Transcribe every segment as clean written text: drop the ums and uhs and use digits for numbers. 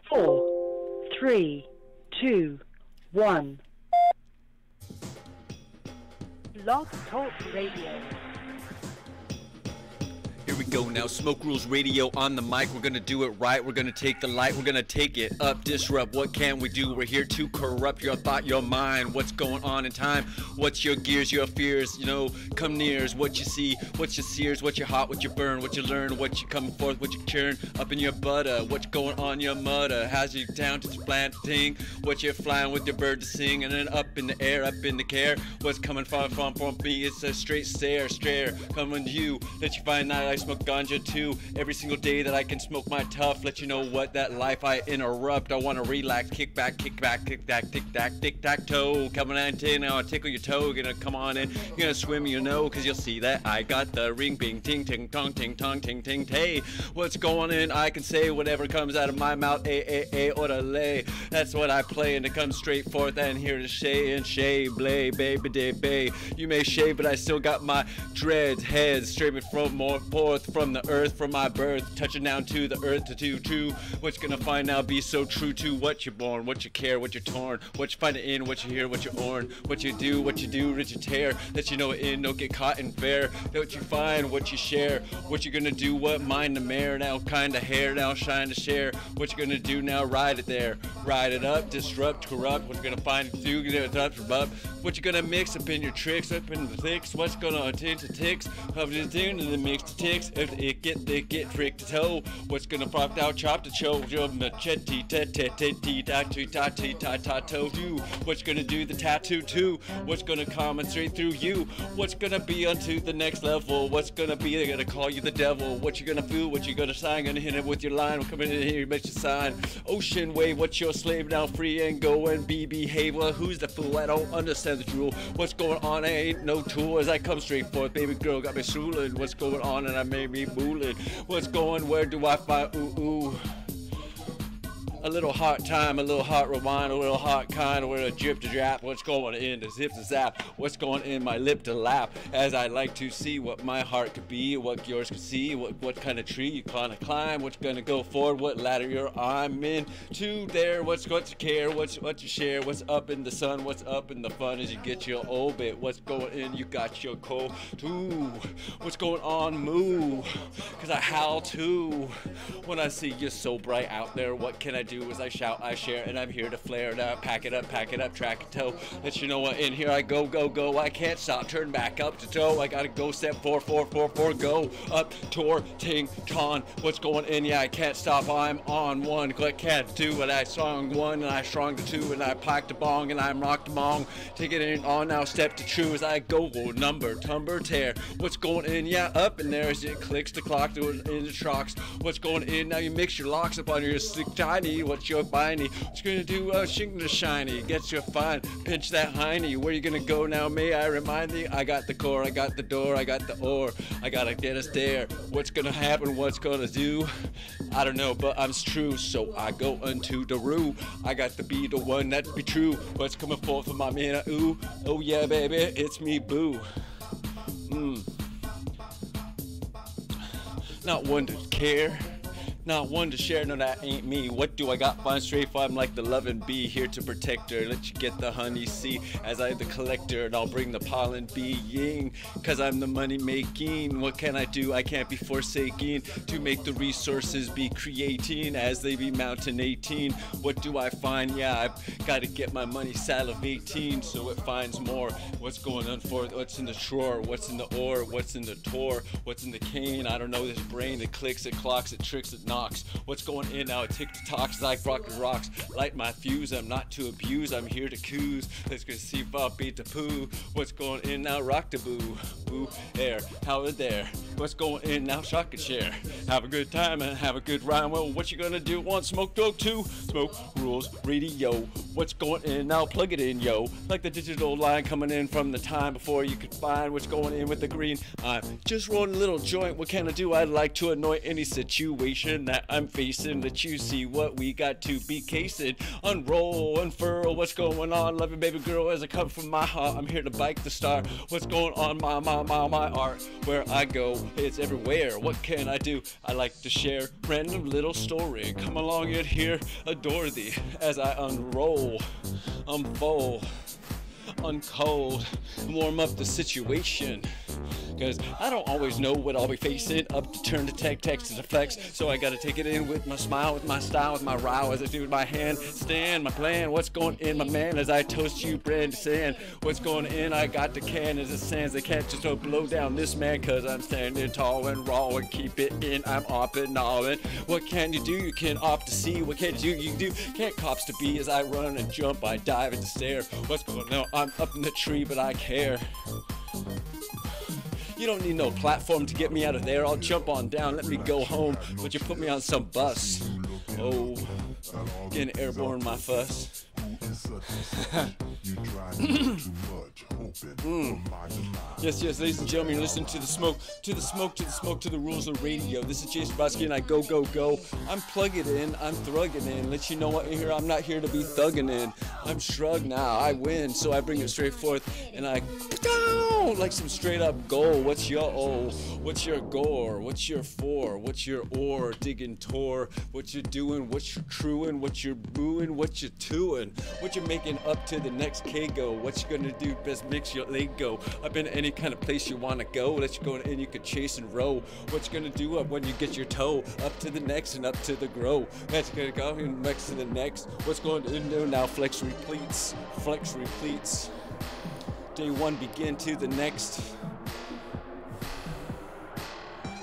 4, 3, 2, 1. Blog Talk Radio. Here we go now, Smoke Rules Radio on the mic. We're gonna do it right, we're gonna take the light, we're gonna take it up, disrupt. What can we do? We're here to corrupt your thought, your mind. What's going on in time? What's your gears, your fears? You know, come nears, what you see, what you sears, what you hot, what you burn, what you learn, what you come forth, what you churn up in your butter. What's going on your mudder? How's you down to the plant ting? What you're flying with your bird to sing, and then up in the air, up in the care. What's coming from me? It's a straight stare coming to you. Let you find out I smoke ganja too. Every single day that I can smoke my tough, let you know what that life I interrupt. I wanna relax, kick back, tic tac, tic tac toe. Coming on in, I'll tickle your toe. Gonna come on in, you're gonna swim, you know, cause you'll see that I got the ring, bing, ting, ting, tong, ting, tong, ting, ting, tay. What's going in? I can say whatever comes out of my mouth, orale. That's what I play, and it comes straight forth and here to say and shave, blay, baby, day, bay. You may shave, but I still got my dreads, heads streaming from more forth from the earth, from my birth, touching down to the earth to do true. What you gonna find now be so true to what you're born, what you care, what you're torn, what you find it in, what you hear, what you own, what you do, rich you tear, that you know it in, don't get caught in fair. What you find, what you share, what you gonna do, what mind the mare, now kinda hair, now shine to share. What you gonna do now, ride it there, ride it up, disrupt, corrupt. What you gonna find, do, get it up, rub. What you gonna mix up in your tricks, up in the thicks. What's gonna attend to ticks, up in the mix to ticks. If it get trick to toe. What's gonna pop out, chop to choke, machete, ta do. What's gonna do the tattoo too? What's gonna come straight through you? What's gonna be onto the next level? What's gonna be? They're gonna call you the devil. What you gonna feel? What you gonna sign? Gonna hit it with your line. We're coming in here, make you sign. Ocean wave, what's your slave now? Free and go and be behave. Well, who's the fool? I don't understand the rule. What's going on? I ain't no tool as I come straight forth. Baby girl got me stooling. What's going on? And I made me mooling. What's going? Where do I find? Ooh. A little hot time, a little hot rewind, a little hot kind, a little drip to drap. What's going in the zip to zap? What's going in my lip to lap? As I like to see what my heart could be, what yours could see, what kind of tree you gonna climb, what's gonna go forward, what ladder I'm in to there. What's what you care, what you share, what's up in the sun, what's up in the fun as you get your orbit. What's going in? You got your cold too. What's going on? Moo, cause I howl too when I see you so bright out there. What can I do? As I shout, I share, and I'm here to flare it up, pack it up, track and toe. Let you know what, in here I go, I can't stop, turn back up to toe. I gotta go, step 4, go up, tour, ting, ton. What's going in? Yeah, I can't stop, I'm on one. What can't do? And I song one, and I strong to two, and I packed a bong, and I'm rocked among. Take it in on now, step to true as I go, number, tumber, tear. What's going in? Yeah, up in there as it clicks the clock, in the trocks. What's going in? Now you mix your locks up on your slick tiny. What's your biney? What you gonna do? Shink the shiny. Get your fine. Pinch that hiney. Where you gonna go now? May I remind thee? I got the core, I got the door, I got the ore. I gotta get us there. What's gonna happen? What's gonna do? I don't know, but I'm true. So I go unto the roo. I got to be the one that be true. What's coming forth from my man? Ooh, oh yeah, baby, it's me, boo. Not one to care. Not one to share, no that ain't me. What do I got? Fine straight for I'm like the loving bee, here to protect her. Let you get the honey, see, as I'm the collector, and I'll bring the pollen being, cause I'm the money making. What can I do? I can't be forsaken to make the resources be creating as they be mountain 18. What do I find? Yeah, I've gotta get my money salivating so it finds more. What's going on for? What's in the drawer? What's in the ore? What's in the tor? What's in the cane? I don't know, this brain, it clicks, it clocks, it tricks, it knocks. What's going in now? TikToks like rocket rocks. Light my fuse. I'm not to abuse. I'm here to coos. Let's go see if I'll beat the poo. What's going in now? Rock the boo. Boo air. How are there? What's going in now? Shock and share. Have a good time and have a good rhyme. Well, what you gonna do? Want Smoke Dog 2? Smoke Rules Radio. What's going in now? Plug it in, yo. Like the digital line coming in from the time before you could find what's going in with the green. I'm just rolling a little joint. What can I do? I'd like to anoint any situation. that I'm facing. Let you see what we got to be casing. Unroll, unfurl, what's going on? Love you, baby girl, as I come from my heart. I'm here to bike the star. What's going on? My art. Where I go, it's everywhere. What can I do? I like to share random little story. Come along in here, adore thee as I unroll, unfold, uncold, warm up the situation. Cause I don't always know what I'll be facing. Up to turn to tech, text to flex. So I gotta take it in with my smile, with my style, with my row, as I do with my hand. Stand, my plan, what's going in, my man, as I toast you, brand sand. What's going in, I got the can as it stands. They can't just blow down this man, cause I'm standing tall and raw and keep it in. I'm up and all in. What can you do? You can opt to see. What can you do? You do. Can't cops to be as I run and jump, I dive and stare. What's going on? I'm up in the tree, but I care. You don't need no platform to get me out of there. I'll jump on down, let me go home. But you put me on some bus. Oh, getting airborne, my fuss. Yes, ladies and gentlemen, you're listening to the smoke, to the smoke, to the smoke, to the rules of radio. This is Jason Brodsky and I go. I'm plugging in, I'm thrugging in. Let you know what in here, I'm not here to be thugging in. I'm shrug now, I win, so I bring it straight forth and I like some straight up goal. What's your O? What's your gore? What's your for? What's your or? Digging tour. What you doing? What you truing? What you're booing? What you tooing? What you making up to the next K-go? What you gonna do? Best mix your Lego. I've been any kind of place you wanna go. Let you go in, you can chase and row. What you gonna do when you get your toe up to the next and up to the grow? That's gonna go next to the next. What's going to do now? Flex repletes. Flex repletes. Day one begin to the next.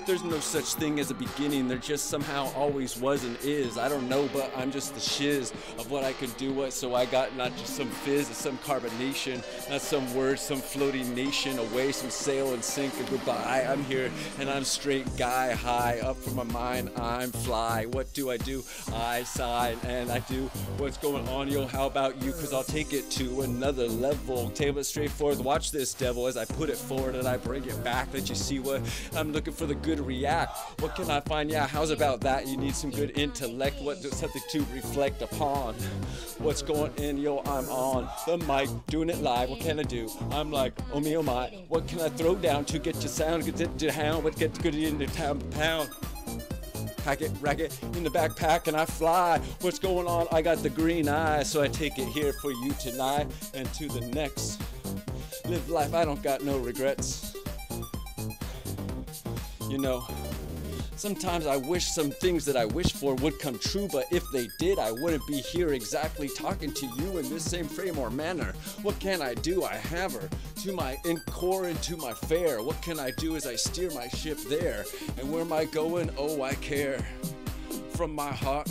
There's no such thing as a beginning, there just somehow always was and is. I don't know, but I'm just the shiz of what I can do what, so I got not just some fizz, it's some carbonation, not some words, some floating nation away, some sail and sink and goodbye. I'm here and I'm straight guy high, up from my mind, I'm fly. What do? I sigh and I do. What's going on, yo? How about you? Cause I'll take it to another level. Table it straight forward, watch this devil as I put it forward and I bring it back. Let you see what I'm looking for, the good react. What can I find? Yeah, how's about that? You need some good intellect, something to reflect upon. What's going in? Yo, I'm on the mic, doing it live. What can I do? I'm like, oh me, oh my. What can I throw down to get your sound? Get your hound. What get good into town pound? Pack it, rack it in the backpack and I fly. What's going on? I got the green eye, so I take it here for you tonight and to the next. Live life, I don't got no regrets. You know, sometimes I wish some things that I wish for would come true, but if they did, I wouldn't be here exactly talking to you in this same frame or manner. What can I do? I have her to my core and to my fare. What can I do as I steer my ship there? And where am I going? Oh, I care. From my heart.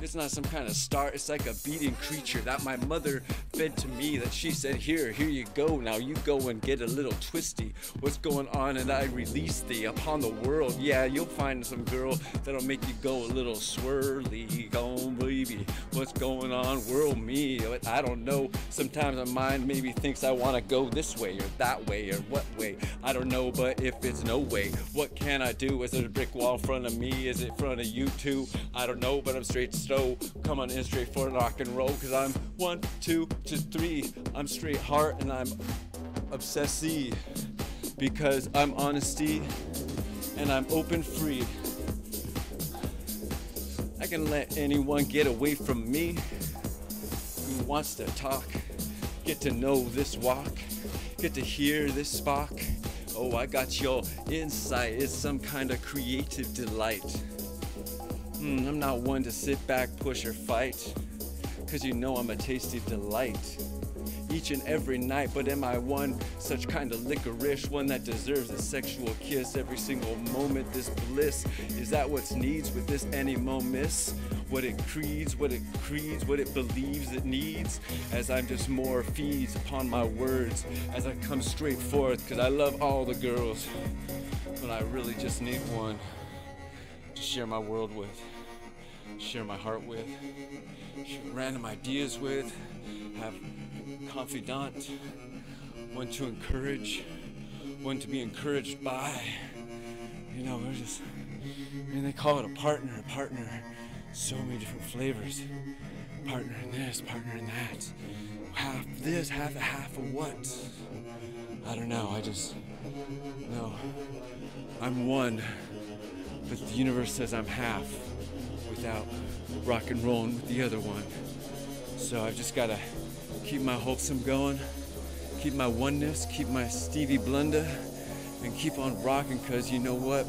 It's not some kind of star, it's like a beating creature that my mother fed to me, that she said, here you go, now you go and get a little twisty. What's going on? And I release thee upon the world. Yeah, you'll find some girl that'll make you go a little swirly. Go, baby, what's going on? Whirl me. I don't know. Sometimes my mind maybe thinks I want to go this way or that way or what way. I don't know, but if it's no way, what can I do? Is it a brick wall in front of me? Is it in front of you too? I don't know, but I'm straight to stove. Come on in straight for rock and roll, cause I'm 1, 2 to 3. I'm straight heart and I'm obsessy, because I'm honesty and I'm open free. I can let anyone get away from me who wants to talk, get to know this walk, get to hear this spark. Oh, I got your insight, it's some kind of creative delight. I'm not one to sit back, push or fight, cause you know I'm a tasty delight each and every night. But am I one such kind of licorice, one that deserves a sexual kiss every single moment? This bliss, is that what's needs with this animal miss? What it creeds, what it believes it needs, as I'm just more feeds upon my words as I come straight forth, cause I love all the girls, but I really just need one to share my world with, share my heart with, share random ideas with, have confidant, one to encourage, one to be encouraged by, You know, we're just, I mean, they call it a partner, so many different flavors. Partner in this, partner in that. Half this, half of what? I don't know, no. I'm one, but the universe says I'm half without rock and rolling with the other one. So I've just gotta keep my wholesome going, keep my oneness, keep my Stevie Blunder, and keep on rocking, cause you know what?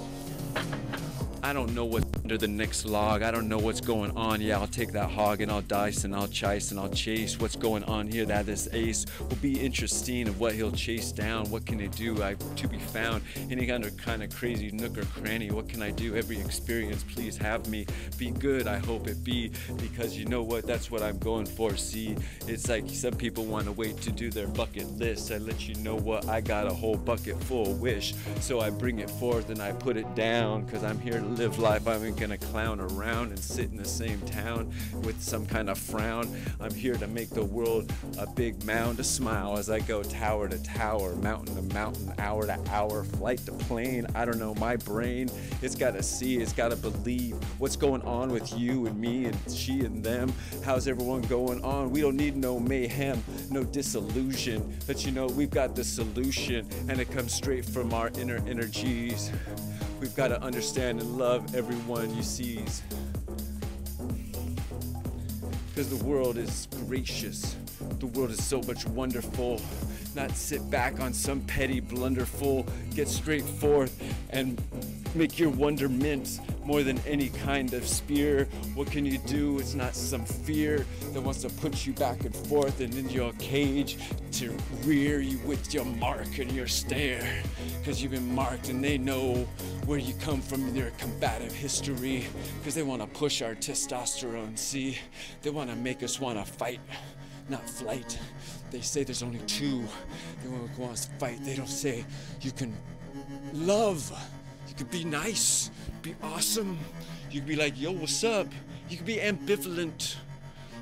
I don't know what's under the next log. I don't know what's going on. Yeah, I'll take that hog and I'll dice and I'll chase and I'll chase what's going on here. That this ace will be interesting of what he'll chase down. What can it do? To be found. Any kind of crazy nook or cranny. What can I do? Every experience, please have me. Be good, I hope it be. Because you know what? That's what I'm going for. See, it's like some people want to wait to do their bucket list. I let you know what? I got a whole bucket full of wish. So I bring it forth and I put it down. Because I'm here to live life. I'm gonna clown around and sit in the same town with some kind of frown. I'm here to make the world a big mound to smile as I go tower to tower, mountain to mountain, hour to hour, flight to plane. I don't know, my brain, it's gotta see, it's gotta believe what's going on with you and me and she and them. How's everyone going on? We don't need no mayhem, no disillusion, but you know, we've got the solution and it comes straight from our inner energies. We've got to understand and love everyone you sees. Because the world is gracious. The world is so much wonderful. Not sit back on some petty blunderful. Get straight forth and make your wonderment more than any kind of spear. What can you do? It's not some fear that wants to put you back and forth and into your cage to rear you with your mark and your stare. Because you've been marked and they know where you come from in your combative history. Because they want to push our testosterone, see? They want to make us want to fight, not flight. They say there's only two. They want to go on to fight. They don't say you can love. You could be nice, be awesome. You could be like, yo, what's up? You could be ambivalent.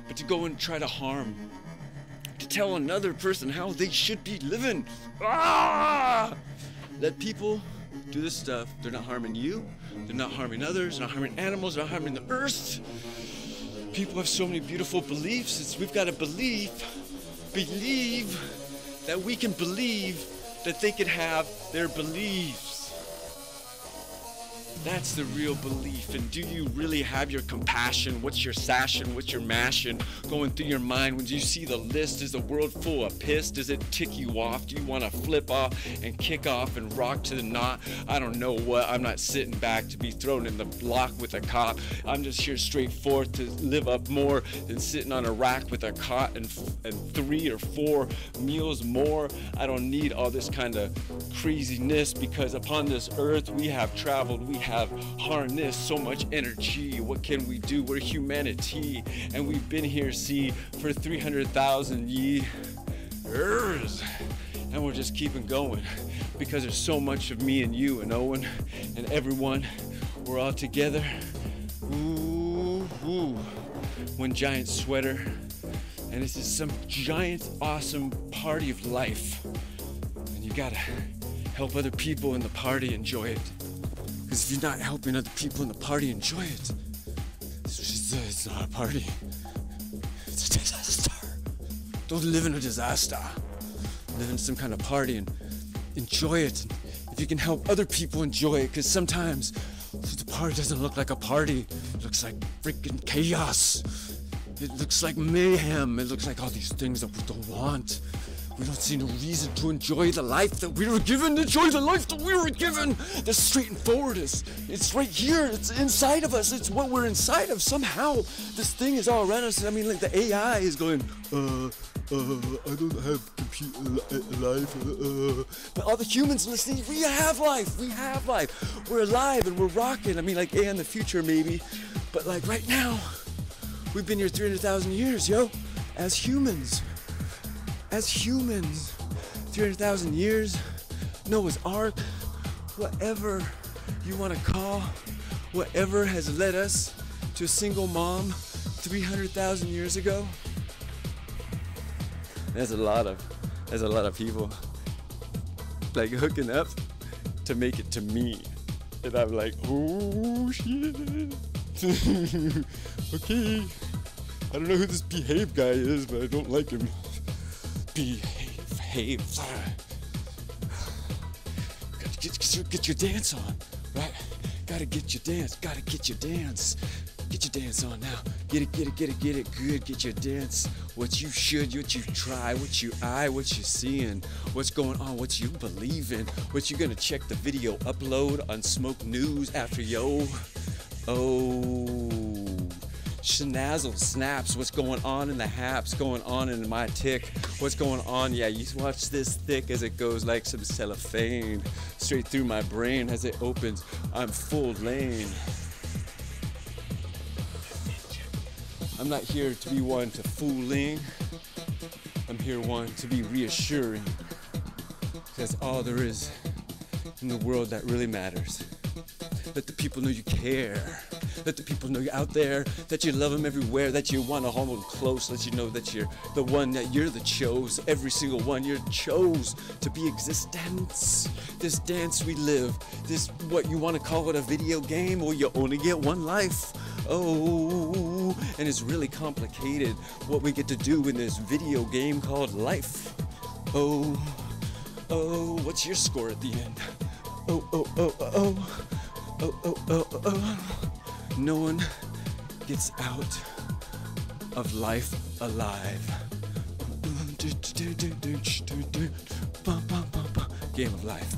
But to go and try to harm, to tell another person how they should be living. Let people do this stuff. They're not harming you. They're not harming others. They're not harming animals. They're not harming the earth. People have so many beautiful beliefs. We've got to believe that we can believe that they could have their beliefs. That's the real belief. And do you really have your compassion? What's your sashing? What's your mashing going through your mind when you see the list? Is the world full of piss? Does it tick you off? Do you want to flip off and kick off and rock to the knot? I don't know what. I'm not sitting back to be thrown in the block with a cop. I'm just here straight forth to live up more than sitting on a rack with a cot and 3 or 4 meals more. I don't need all this kind of craziness because upon this earth we have traveled, we have harnessed so much energy. What can we do? We're humanity, and we've been here, see, for 300,000 years, and we're just keeping going because there's so much of me and you and Owen and everyone. We're all together. Ooh, ooh. One giant sweater, and this is some giant, awesome party of life, and you gotta help other people in the party enjoy it. Because if you're not helping other people in the party enjoy it, it's not a party. It's a disaster. Don't live in a disaster. Live in some kind of party and enjoy it. If you can help other people enjoy it, because sometimes the party doesn't look like a party. It looks like freaking chaos. It looks like mayhem. It looks like all these things that we don't want. We don't see no reason to enjoy the life that we were given. Enjoy the life that we were given. The straight and forward is, it's right here. It's inside of us. It's what we're inside of. Somehow, this thing is all around us. I mean, like the AI is going, I don't have computer life. But all the humans listening, we have life. We have life. We're alive and we're rocking. I mean, like AI in the future maybe. But like right now, we've been here 300,000 years, yo, as humans. As humans, 300,000 years, Noah's Ark, whatever you want to call, whatever has led us to a single mom 300,000 years ago. There's a lot of people like hooking up to make it to me. And I'm like, oh shit. Okay. I don't know who this Behave guy is, but I don't like him. Behave. Gotta get your dance on, right? Gotta get your dance. Get your dance on now. Get it good. Get your dance. What you should, what you try, what you seeing, what's going on, what you believe in, what you gonna check the video upload on Smoke News after yo. Oh, schnazzle snaps, what's going on in the haps, going on in my tick, what's going on, yeah, you watch this thick as it goes like some cellophane, straight through my brain as it opens, I'm full lane. I'm not here to be one to fooling, I'm here one to be reassuring, that's all there is in the world that really matters. Let the people know you care. Let the people know you're out there, that you love them everywhere, that you want to hold them close, let you know that you're the one, that you're the chose, every single one you're chose to be existence. This dance we live, this what you want to call it, a video game, or you only get one life. Oh, and it's really complicated what we get to do in this video game called life. Oh, what's your score at the end? Oh. No one gets out of life alive. Game of life.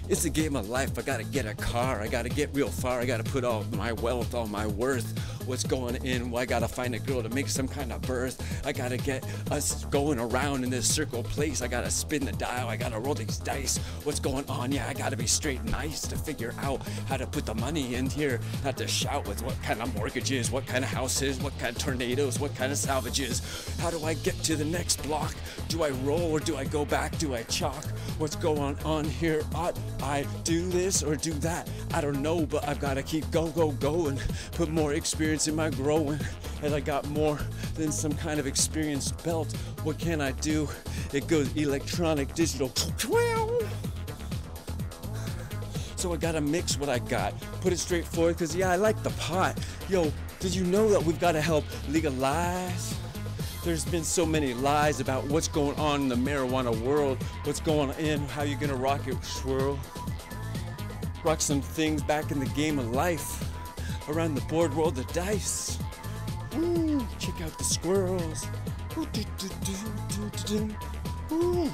It's a game of life. I gotta get a car. I gotta get real far. I gotta put all my wealth, all my worth. What's going in? Well, I gotta find a girl to make some kind of birth. I gotta get us going around in this circle place. I gotta spin the dial. I gotta roll these dice. What's going on? Yeah, I gotta be straight and nice to figure out how to put the money in here. Not to shout with what kind of mortgages, what kind of houses, what kind of tornadoes, what kind of salvages. How do I get to the next block? Do I roll or do I go back? Do I chalk? What's going on here? Ought I do this or do that? I don't know, but I've gotta keep going. Put more experience in my growing, and I got more than some kind of experienced belt. What can I do? It goes electronic, digital. So I gotta mix what I got, put it straight forward, cause yeah, I like the pot. Yo, did you know that we've gotta help legalize? There's been so many lies about what's going on in the marijuana world, what's going in, how you gonna rock it, swirl. Rock some things back in the game of life. Around the board, roll the dice. Ooh, check out the squirrels. Ooh, Ooh.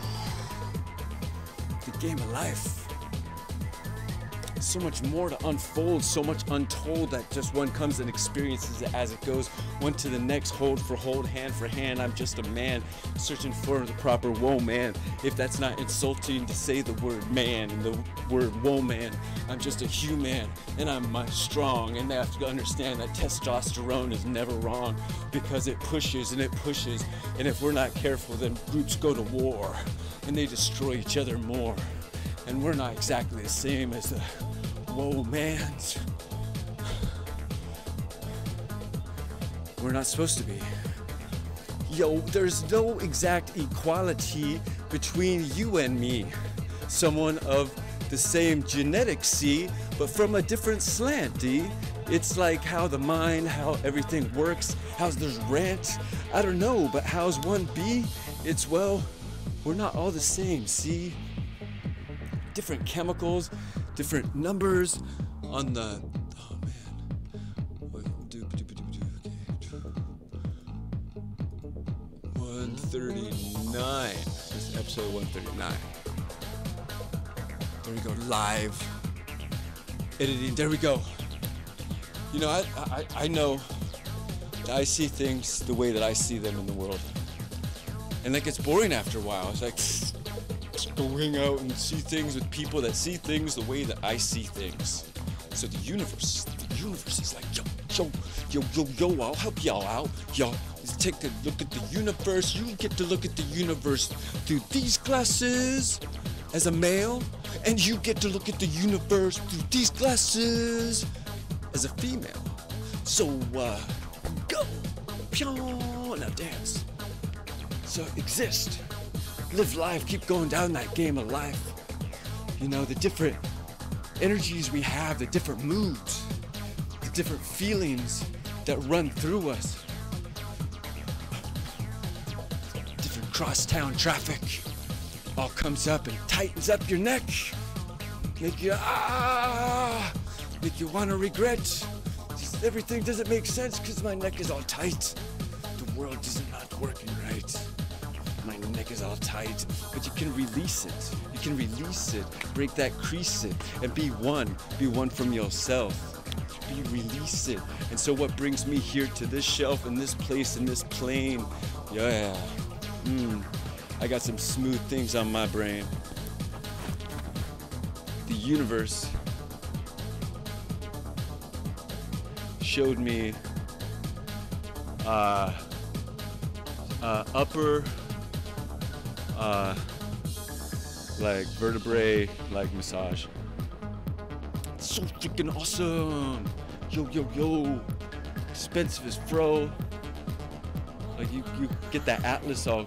The game of life. So much more to unfold, so much untold that just one comes and experiences it as it goes, one to the next, hold for hold, hand for hand. I'm just a man searching for the proper whoa man. If that's not insulting to say the word man and the word whoa man, I'm just a human and I'm strong, and they have to understand that testosterone is never wrong because it pushes and it pushes, and if we're not careful then groups go to war and they destroy each other more, and we're not exactly the same as the whoa mans. We're not supposed to be. Yo, there's no exact equality between you and me. Someone of the same genetics, see, but from a different slant, D. It's like how the mind, how everything works, how's there's rent. I don't know, but how's one be? It's, well, we're not all the same, see? Different chemicals, different numbers on the, oh man, 139, this is episode 139. There we go, live editing, there we go. You know, I know that I see things the way that I see them in the world. And that gets boring after a while. It's like, go hang out and see things with people that see things the way that I see things. So the universe is like, yo, I'll help y'all out. Y'all, take a look at the universe. You get to look at the universe through these glasses as a male, and you get to look at the universe through these glasses as a female. So, go, pyo, now dance. So exist. Live life, keep going down that game of life. You know, the different energies we have, the different moods, the different feelings that run through us. Different crosstown traffic all comes up and tightens up your neck. Make you make you want to regret. Just everything doesn't make sense because my neck is all tight. The world is not working right. My neck is all tight, but you can release it. You can release it, break that crease it, and be one from yourself. Release it. And so what brings me here to this shelf and this place and this plane? Yeah. I got some smooth things on my brain. The universe showed me upper like vertebrae like massage. It's so freaking awesome. Yo. Expensive as fro. Like you get that atlas all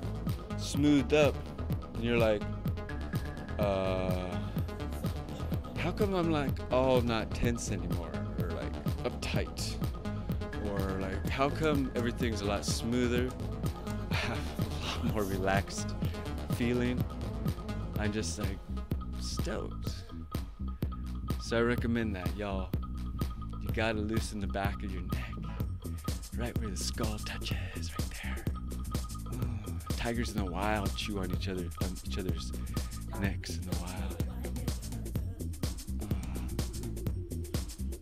smoothed up and you're like, how come I'm like all not tense anymore, or like uptight, or like how come everything's a lot smoother? I have a lot more relaxed feeling. I'm just like stoked. So I recommend that, y'all. You gotta loosen the back of your neck, right where the skull touches, right there. Tigers in the wild chew on each other's necks in the wild.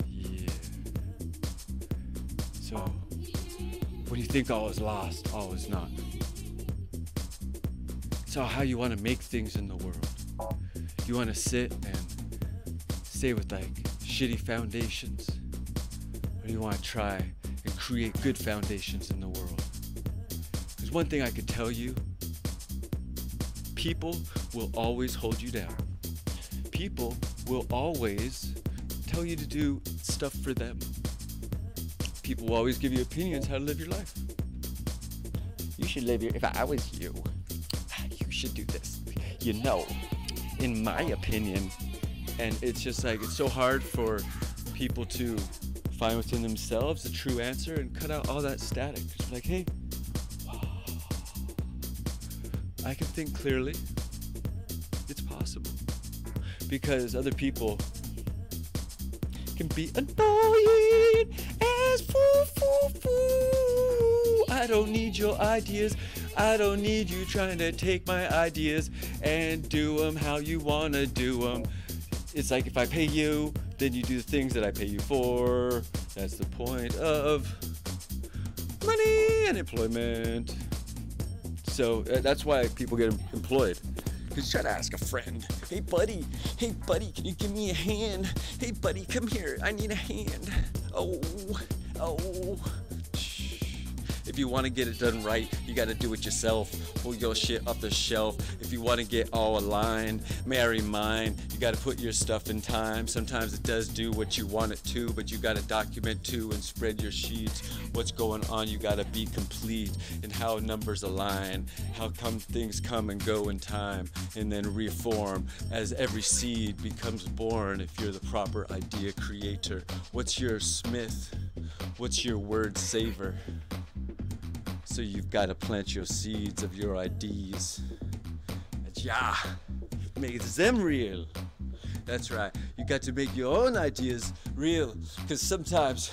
Yeah. So when you think all is lost, all is not. It's all how you want to make things in the world. You want to sit and stay with like shitty foundations, or you want to try and create good foundations in the world? There's one thing I could tell you: people will always hold you down. People will always tell you to do stuff for them. People will always give you opinions how to live your life. You should live if I was you, you should do this, you know, in my opinion. And it's just like, it's so hard for people to find within themselves a true answer and cut out all that static. It's like, hey, I can think clearly. It's possible. Because other people can be annoying as foo. I don't need your ideas. I don't need you trying to take my ideas and do them how you want to do them. It's like, if I pay you, then you do the things that I pay you for. That's the point of money and employment. So that's why people get employed. Because you try to ask a friend, hey buddy, can you give me a hand? Hey buddy, come here, I need a hand. Oh. If you want to get it done right, you got to do it yourself. Pull your shit off the shelf. If you want to get all aligned, marry mine, you got to put your stuff in time. Sometimes it does do what you want it to, but you got to document too and spread your sheets. What's going on, you got to be complete in how numbers align, how come things come and go in time, and then reform as every seed becomes born if you're the proper idea creator. What's your smith? What's your word saver? So you've got to plant your seeds of your ideas. Yeah, make them real. That's right. You got to make your own ideas real. Because sometimes,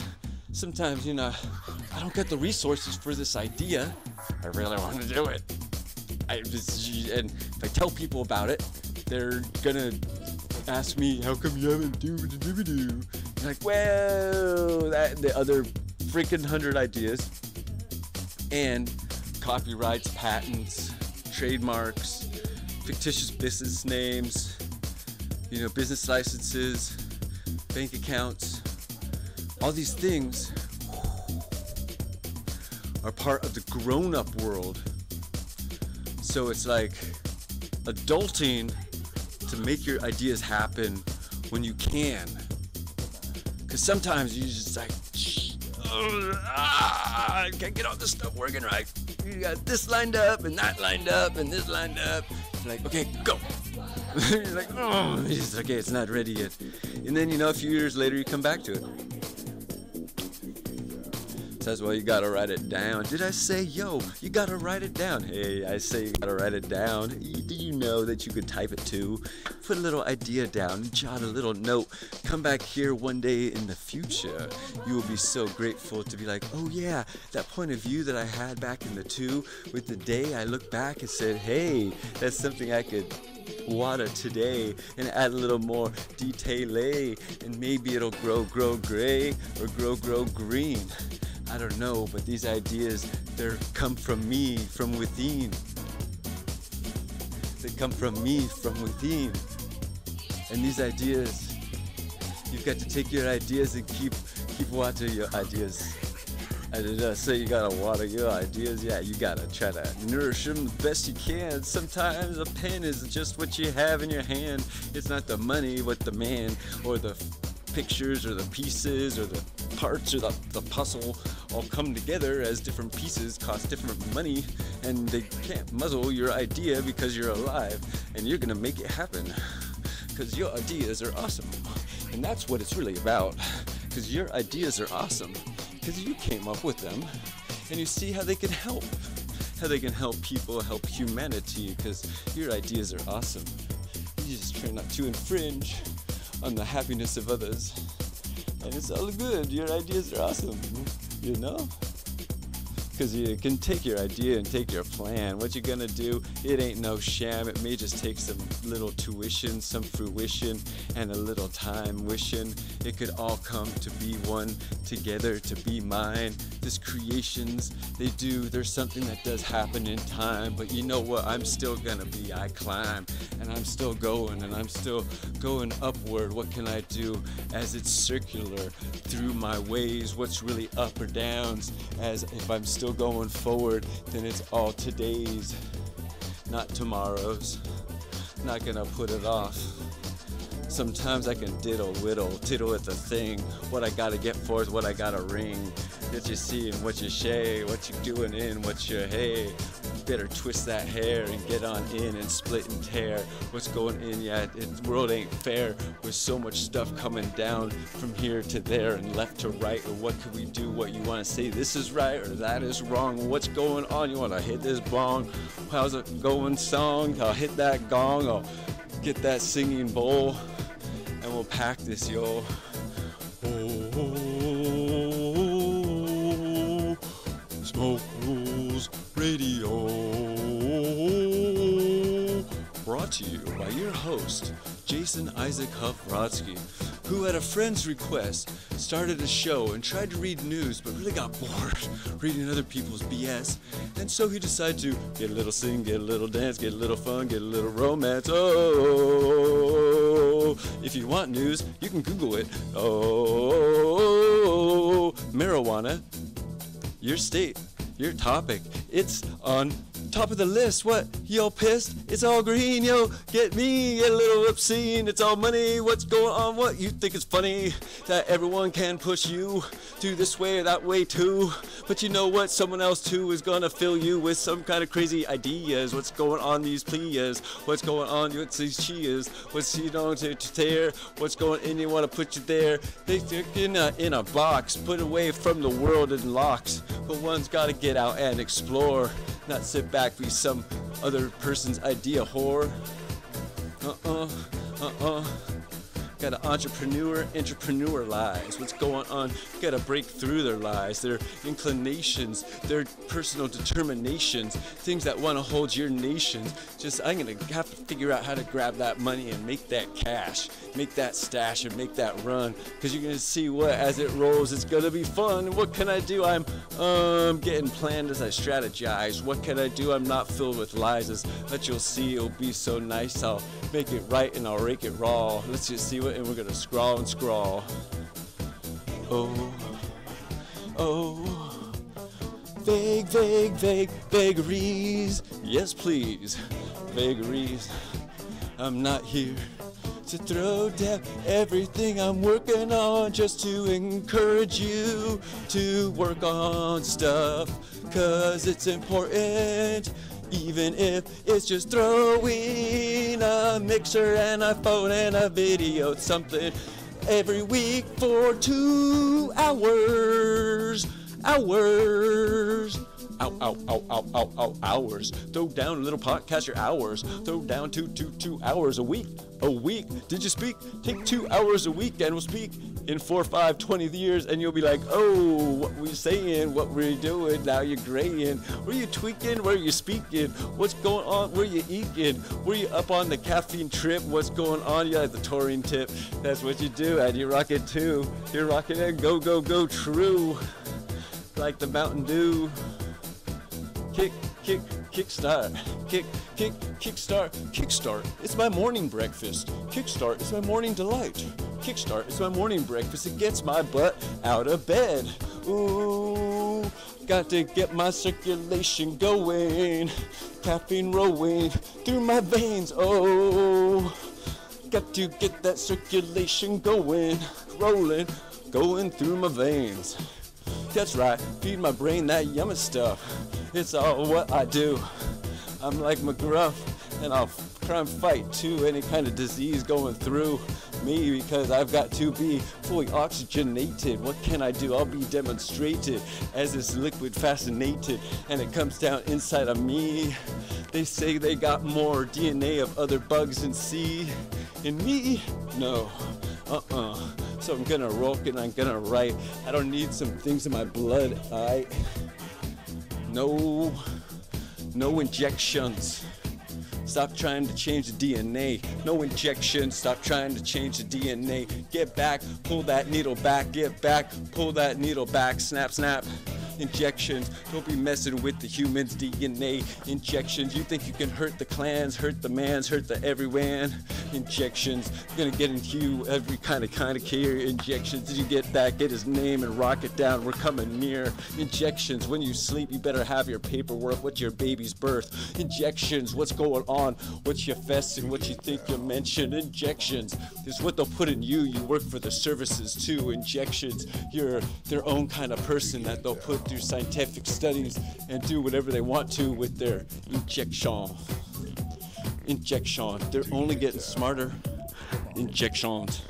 you know, I don't get the resources for this idea. I really want to do it. And if I tell people about it, they're gonna ask me, how come you haven't do? Like, well, the other freaking 100 ideas. And copyrights, patents, trademarks, fictitious business names, you know, business licenses, bank accounts, all these things are part of the grown-up world. So it's like adulting to make your ideas happen when you can. Because sometimes you just like, I can't get all this stuff working right. You got this lined up and that lined up and this lined up. You're like, okay, go. You're like, oh, it's okay, it's not ready yet. And then, a few years later, you come back to it. So that's why you gotta write it down. Did I say, yo, you gotta write it down? Hey, I say you gotta write it down. Do you know that you could type it too? Put a little idea down, jot a little note. Come back here one day in the future. You will be so grateful to be like, oh yeah, that point of view that I had back in the 2 with the day, I looked back and said, hey, that's something I could water today and add a little more detail, and maybe it'll grow gray or grow green. I don't know, but these ideas, they come from me, from within. They come from me, from within. And these ideas, you've got to take your ideas and keep watering your ideas. I did not say you gotta water your ideas. Yeah, you gotta try to nourish them the best you can. Sometimes a pen is just what you have in your hand. It's not the money, but the man, or the pictures, or the pieces, or the parts, or the puzzle all come together as different pieces cost different money, and they can't muzzle your idea because you're alive, and you're gonna make it happen because your ideas are awesome. And that's what it's really about, because your ideas are awesome because you came up with them, and you see how they can help people, help humanity, because your ideas are awesome. You just try not to infringe on the happiness of others, and it's all good. Your ideas are awesome, because you can take your idea and take your plan. What you're gonna do, it ain't no sham. It may just take some little tuition, some fruition, and a little time wishing it could all come to be one together, to be mine. This creations, there's something that does happen in time, but you know what, I'm still gonna be, I climb, and I'm still going, and I'm still going upward. What can I do as it's circular through my ways? What's really up or downs? As if I'm still going forward, then it's all today's, not tomorrow's. Not gonna put it off. Sometimes I can tittle at the thing. What I gotta get forth, what I gotta ring. What you see and what you say, what you doing in, what you hey. Better twist that hair and get on in and split and tear. What's going in? Yeah, the world ain't fair with so much stuff coming down from here to there and left to right. Or what could we do? What you want to say? This is right or that is wrong. What's going on? You want to hit this bong? How's it going, song? I'll hit that gong. I'll get that singing bowl, and we'll pack this, yo. Smoke Rules Radio, brought to you by your host, Jason Isaac Huff Brodsky, who at a friend's request started a show and tried to read news but really got bored reading other people's BS, and so he decided to get a little sing, get a little dance, get a little fun, get a little romance. Oh, if you want news, you can Google it. Oh, marijuana, your state, your topic, it's on top of the list. What, you all pissed? It's all green, yo, get me, get a little obscene. It's all money, what's going on? What, you think it's funny that everyone can push you to this way or that way too? But you know what, someone else too is gonna fill you with some kind of crazy ideas. What's going on these pleas? What's going on with these cheers? What's to tear? What's going in, you wanna put you there? They think in a box, put away from the world in locks. But one's gotta get out and explore, not sit back, be some other person's idea whore. Got an entrepreneur lies. What's going on? Gotta break through their lies, their inclinations, their personal determinations, things that want to hold your nation. I'm gonna have to figure out how to grab that money and make that cash, make that stash, and make that run. Cause you're gonna see what, as it rolls, it's gonna be fun. What can I do? I'm getting planned as I strategize. What can I do? I'm not filled with lies. But you'll see, it'll be so nice. I'll make it right and I'll rake it raw. Let's just see what. And we're gonna scrawl and scrawl. Oh, vague vagaries. Yes, please, vagaries. I'm not here to throw down everything I'm working on, just to encourage you to work on stuff, cause it's important. Even if it's just throwing a mixer and a phone and a video, something every week for 2 hours. Hours. Ow, ow, ow, ow, ow, ow, hours. Throw down a little podcast, your hours. Throw down 2 hours a week. A week. Did you speak? Take 2 hours a week and we'll speak in 4, 5, 20 years, and you'll be like, oh, what we saying, what we're doing, now you're graying. Were you tweaking? Were you speaking? What's going on? Were you eating? Were you up on the caffeine trip? What's going on? You had the taurine tip. That's what you do, and you rock it too. You're rocking it, go, go, go, true. Like the Mountain Dew. Kickstart. Kickstart. It's my morning breakfast. Kickstart is my morning delight. Kickstart is my morning breakfast. It gets my butt out of bed. Ooh, got to get my circulation going. Caffeine rolling through my veins. Oh, got to get that circulation going, rolling, going through my veins. That's right, feed my brain that yummy stuff. It's all what I do. I'm like McGruff, and I'll try and fight to any kind of disease going through me because I've got to be fully oxygenated. What can I do? I'll be demonstrated as this liquid fascinated, and it comes down inside of me. They say they got more DNA of other bugs than C. In me? No. So I'm gonna rock and I'm gonna write. I don't need some things in my blood. No injections. Stop trying to change the DNA. No injections. Stop trying to change the DNA. Get back, pull that needle back. Get back, pull that needle back. Snap, snap. Injections. Don't be messing with the human's DNA. Injections. You think you can hurt the clans, hurt the mans, hurt the everyone. Injections. Gonna get into you every kind of care. Injections. Did you get that? Get his name and rock it down. We're coming near. Injections. When you sleep, you better have your paperwork. What's your baby's birth? Injections. What's going on? What's your fest and what you think you mentioned? Injections is what they'll put in you. You work for the services too. Injections. You're their own kind of person that they'll put through scientific studies and do whatever they want to with their injection. They're only getting smarter. Injections.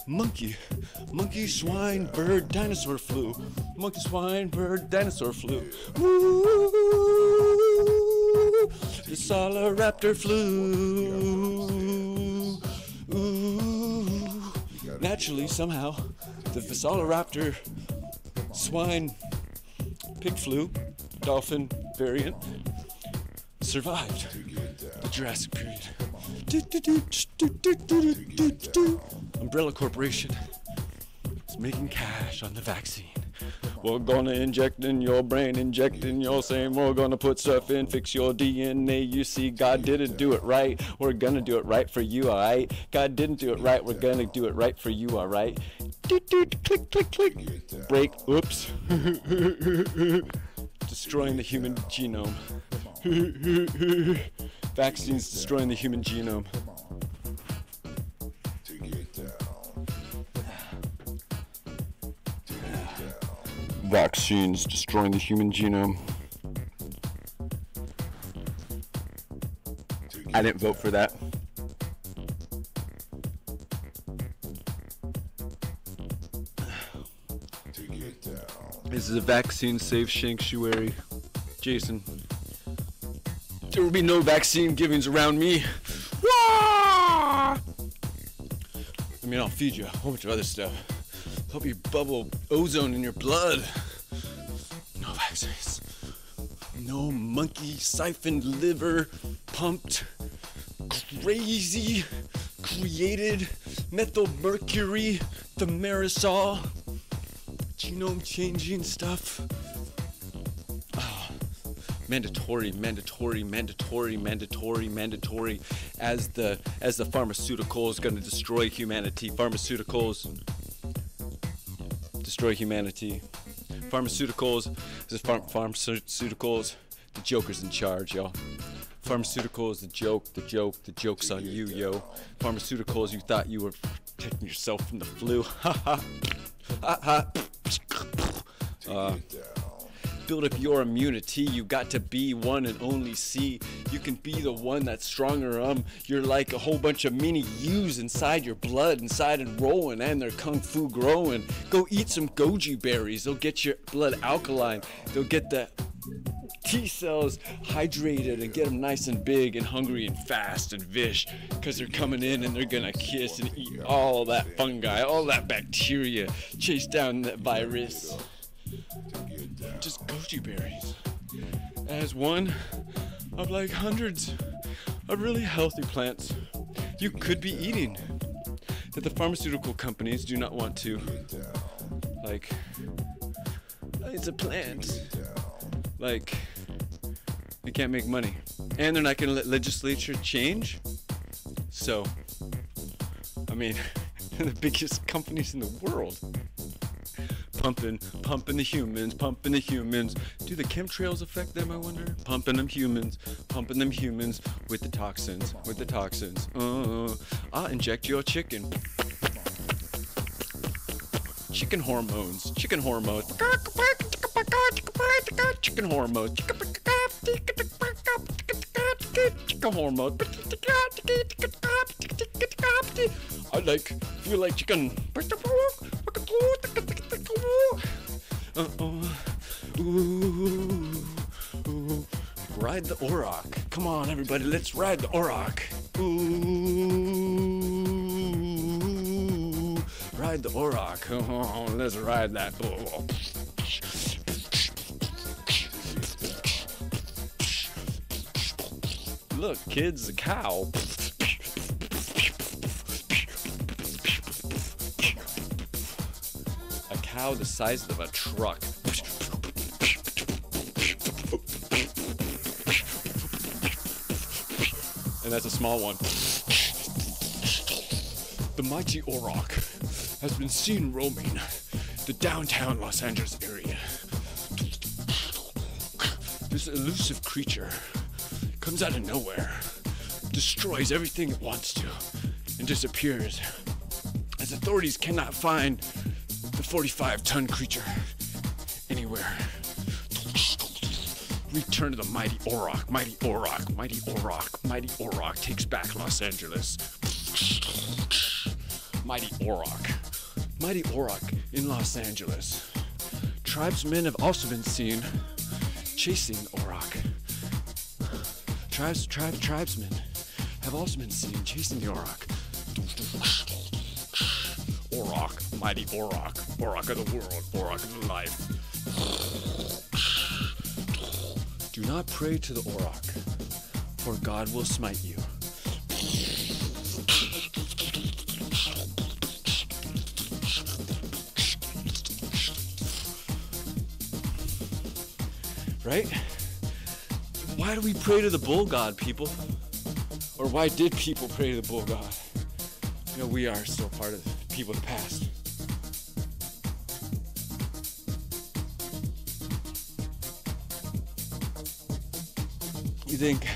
Monkey, swine, bird, dinosaur flu. Monkey, swine, bird, dinosaur flu. Woo! The Sauroraptor flu. Ooh. Naturally, somehow, the Sauroraptor swine pig flu dolphin variant survived the Jurassic period. Umbrella Corporation is making cash on the vaccine. We're gonna inject in your brain, inject in your same. We're gonna put stuff in, fix your DNA. You see, God didn't do it right. We're gonna do it right for you, alright? God didn't do it right. We're gonna do it right for you, alright? Click, click, click. Break. Oops. Destroying the human genome. Vaccines destroying the human genome. Vaccines destroying the human genome. I didn't vote for that. This is a vaccine safe sanctuary. Jason. There will be no vaccine givings around me. I mean, I'll feed you a whole bunch of other stuff. Help you bubble ozone in your blood. No vaccines. No monkey siphoned liver pumped crazy created methylmercury thimerosal genome changing stuff. Mandatory as the pharmaceutical is going to destroy humanity. Pharmaceuticals destroy humanity. Pharmaceuticals, the Joker's in charge, y'all. Pharmaceuticals, the joke's on you, yo. Pharmaceuticals, you thought you were protecting yourself from the flu. Ha ha. build up your immunity. You got to be one and only C. You can be the one that's stronger. You're like a whole bunch of mini yous inside your blood, inside and rolling, and they're kung fu growing. Go eat some goji berries. They'll get your blood alkaline. They'll get the T cells hydrated and get them nice and big and hungry and fast and vish, because they're coming in and they're gonna kiss and eat all that fungi, all that bacteria, chase down that virus. Just goji berries as one of like hundreds of really healthy plants you could be eating that the pharmaceutical companies do not want to. Like, it's a plant. Like, they can't make money. And they're not going to let legislature change. So, I mean, the biggest companies in the world. Pumping the humans. Do the chemtrails affect them, I wonder? Pumping them humans with the toxins. I'll inject your chicken. Chicken hormones. Chicken hormones. I feel like chicken. Ride the auroch. Come on, everybody, let's ride the auroch. Ride the auroch. Let's ride that. Look, kids, a cow. A cow the size of a truck. And that's a small one. The mighty auroch has been seen roaming the downtown Los Angeles area. This elusive creature comes out of nowhere, destroys everything it wants to, and disappears, as authorities cannot find the 45-ton creature anywhere. Return to the mighty auroch. Mighty auroch takes back Los Angeles. Mighty auroch in Los Angeles. Tribesmen have also been seen chasing auroch. Tribesmen have also been seen chasing the auroch. Auroch, mighty auroch of the world, auroch of the life. Do not pray to the auroch, for God will smite you. Right? Why do we pray to the bull god, people? Or why did people pray to the bull god? You know, we are still part of the people of the past. You think,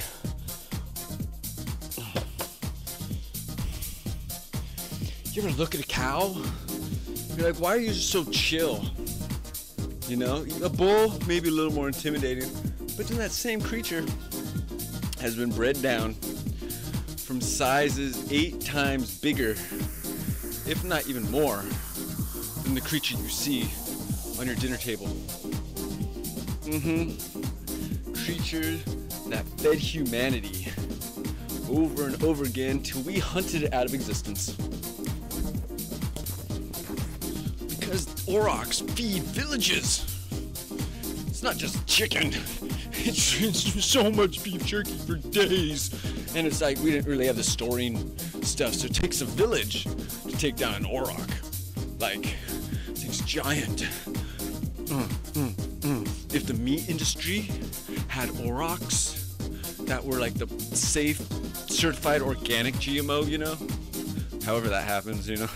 you ever look at a cow? You're like, why are you so chill? You know, a bull maybe a little more intimidating, but then that same creature has been bred down from sizes 8 times bigger, if not even more, than the creature you see on your dinner table. Creatures that fed humanity over and over again till we hunted it out of existence. Because aurochs feed villages. It's not just chicken. It's so much beef jerky for days. And it's like we didn't really have the storing stuff, so it takes a village to take down an auroch. Like, thing's giant. If the meat industry had aurochs that were like the safe, certified organic GMO, you know? However that happens, you know?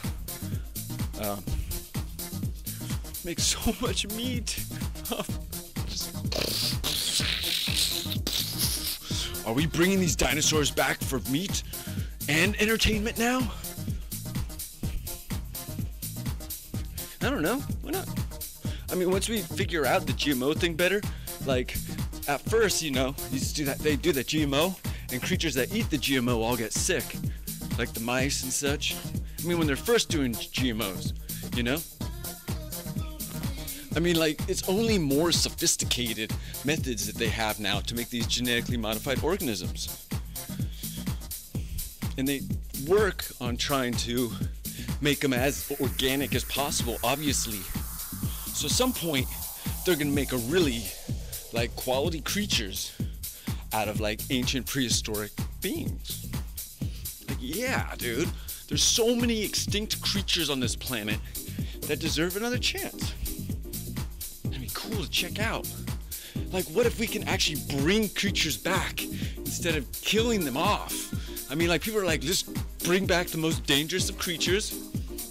Makes so much meat. Are we bringing these dinosaurs back for meat and entertainment now? I don't know. Why not? I mean, once we figure out the GMO thing better, like at first, you know, you just do that, they do the GMO, and creatures that eat the GMO all get sick, like the mice and such. I mean, when they're first doing GMOs, you know? I mean, like, it's only more sophisticated methods that they have now to make these genetically modified organisms. And they work on trying to make them as organic as possible, obviously. So at some point, they're gonna make a really, like, quality creatures out of, like, ancient prehistoric beings. Like, yeah, dude, there's so many extinct creatures on this planet that deserve another chance. That'd be cool to check out. Like, what if we can actually bring creatures back instead of killing them off? I mean, like, people are like, let's bring back the most dangerous of creatures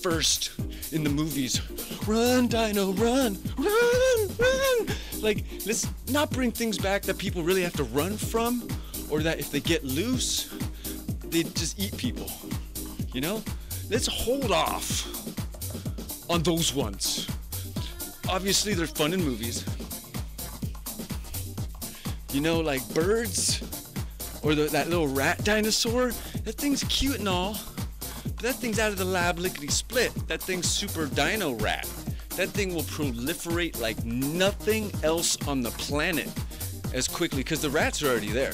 first in the movies. Run, Dino, run, run, run. Like, let's not bring things back that people really have to run from, or that if they get loose, they just eat people, you know? Let's hold off on those ones. Obviously, they're fun in movies. You know, like birds, or that little rat dinosaur. That thing's cute and all, but that thing's out of the lab lickety-split. That thing's super dino rat. That thing will proliferate like nothing else on the planet as quickly, because the rats are already there.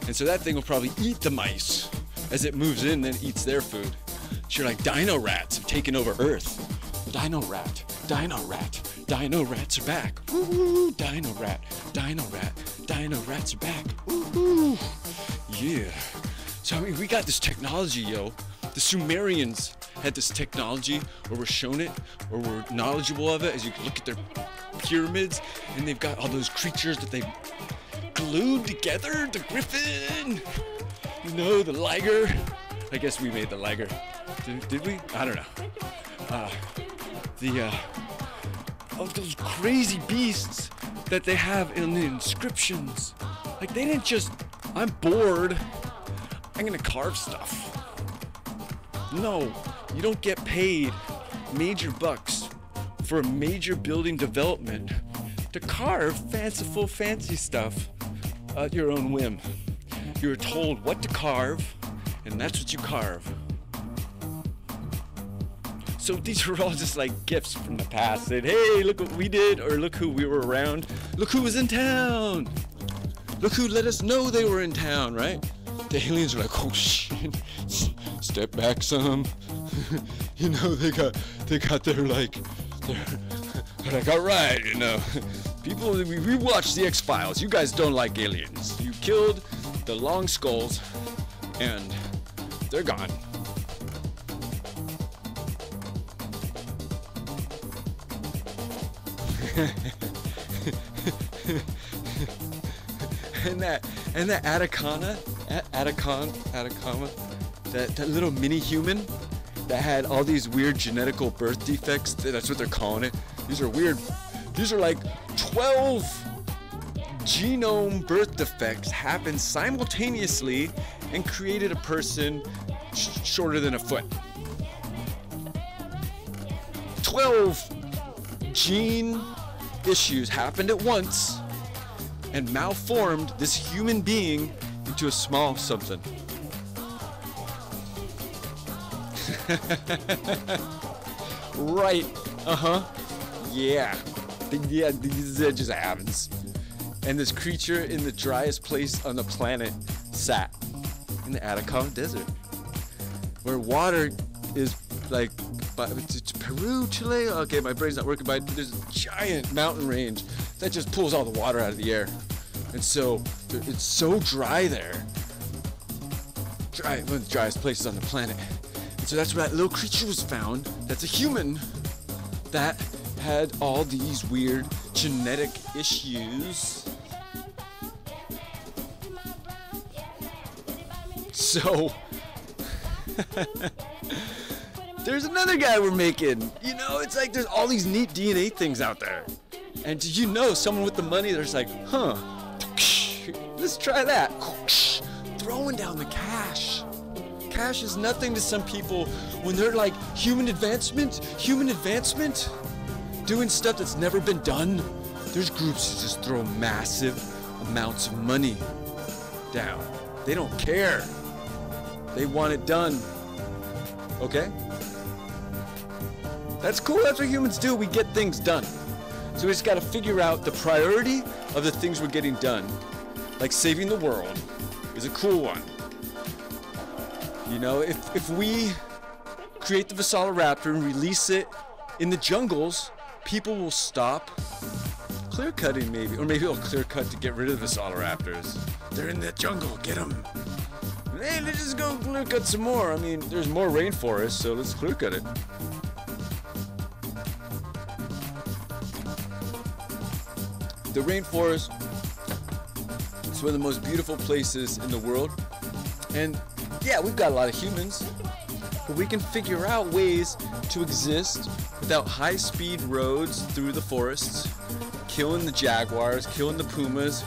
And so that thing will probably eat the mice as it moves in, then eats their food. So you're like, dino rats have taken over Earth. Dino rat, dino rat. Dino rats are back. Woo-hoo, dino rat, dino rat, dino rats are back. Woo-hoo. Yeah. So I mean, we got this technology, yo. The Sumerians had this technology, or were shown it, or were knowledgeable of it, as you can look at their pyramids, and they've got all those creatures that they glued together. The griffin, you know, the liger. I guess we made the liger. Did we? I don't know. Of those crazy beasts that they have in the inscriptions. Like, they didn't just, I'm bored, I'm gonna carve stuff. No, you don't get paid major bucks for a major building development to carve fanciful, fancy stuff at your own whim. You're told what to carve, and that's what you carve. So these are all just like gifts from the past, saying, hey, look what we did, or look who we were around, look who was in town, look who let us know they were in town, right? The aliens are like, oh shit, step back some. You know, they got their like, they're like, all right, you know, people, we watched the X-Files, you guys don't like aliens. You killed the long skulls, and they're gone. and that Atacama, that little mini human that had all these weird genetical birth defects. That's what they're calling it. These are weird. These are like 12 genome birth defects happened simultaneously and created a person shorter than a foot. 12 gene issues happened at once and malformed this human being into a small something. Right. Yeah. Yeah, that just happens. And this creature in the driest place on the planet sat in the Atacama Desert, where water is like, it's Peru, Chile. Okay, my brain's not working, but there's a giant mountain range that just pulls all the water out of the air. And so it's so dry there. Dry, one of the driest places on the planet. And so that's where that little creature was found. That's a human that had all these weird genetic issues. So there's another guy we're making. You know, it's like there's all these neat DNA things out there. And did you know someone with the money, there's like, huh, let's try that. Throwing down the cash. Cash is nothing to some people when they're like, human advancement. doing stuff that's never been done. There's groups who just throw massive amounts of money down. They don't care. They want it done. Okay? That's cool. That's what humans do. We get things done. So we just got to figure out the priority of the things we're getting done. Like saving the world is a cool one. You know, if we create the Velociraptor and release it in the jungles, people will stop clear cutting maybe. Or maybe they'll clear cut to get rid of the Velociraptors. They're in the jungle. Get them. Hey, let's just go clear cut some more. I mean, there's more rainforest, so let's clear cut it. The rainforest is one of the most beautiful places in the world. And yeah, we've got a lot of humans, but we can figure out ways to exist without high-speed roads through the forests, killing the jaguars, killing the pumas.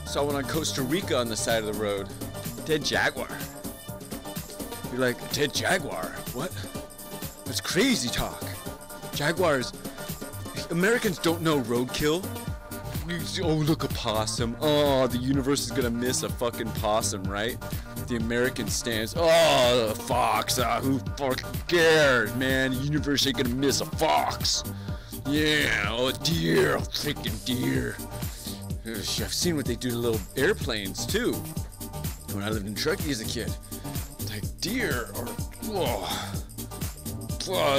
Saw one on Costa Rica on the side of the road. Dead jaguar. You're like, dead jaguar? What? That's crazy talk. Jaguars, Americans don't know roadkill. Oh, look, a possum. Oh, the universe is gonna miss a fucking possum, right? The American stance. Oh, the fox. Who fucking cares, man? The universe ain't gonna miss a fox. Yeah, oh, deer. Oh, freaking deer. I've seen what they do to little airplanes, too. When I lived in Truckee as a kid. Like, deer or...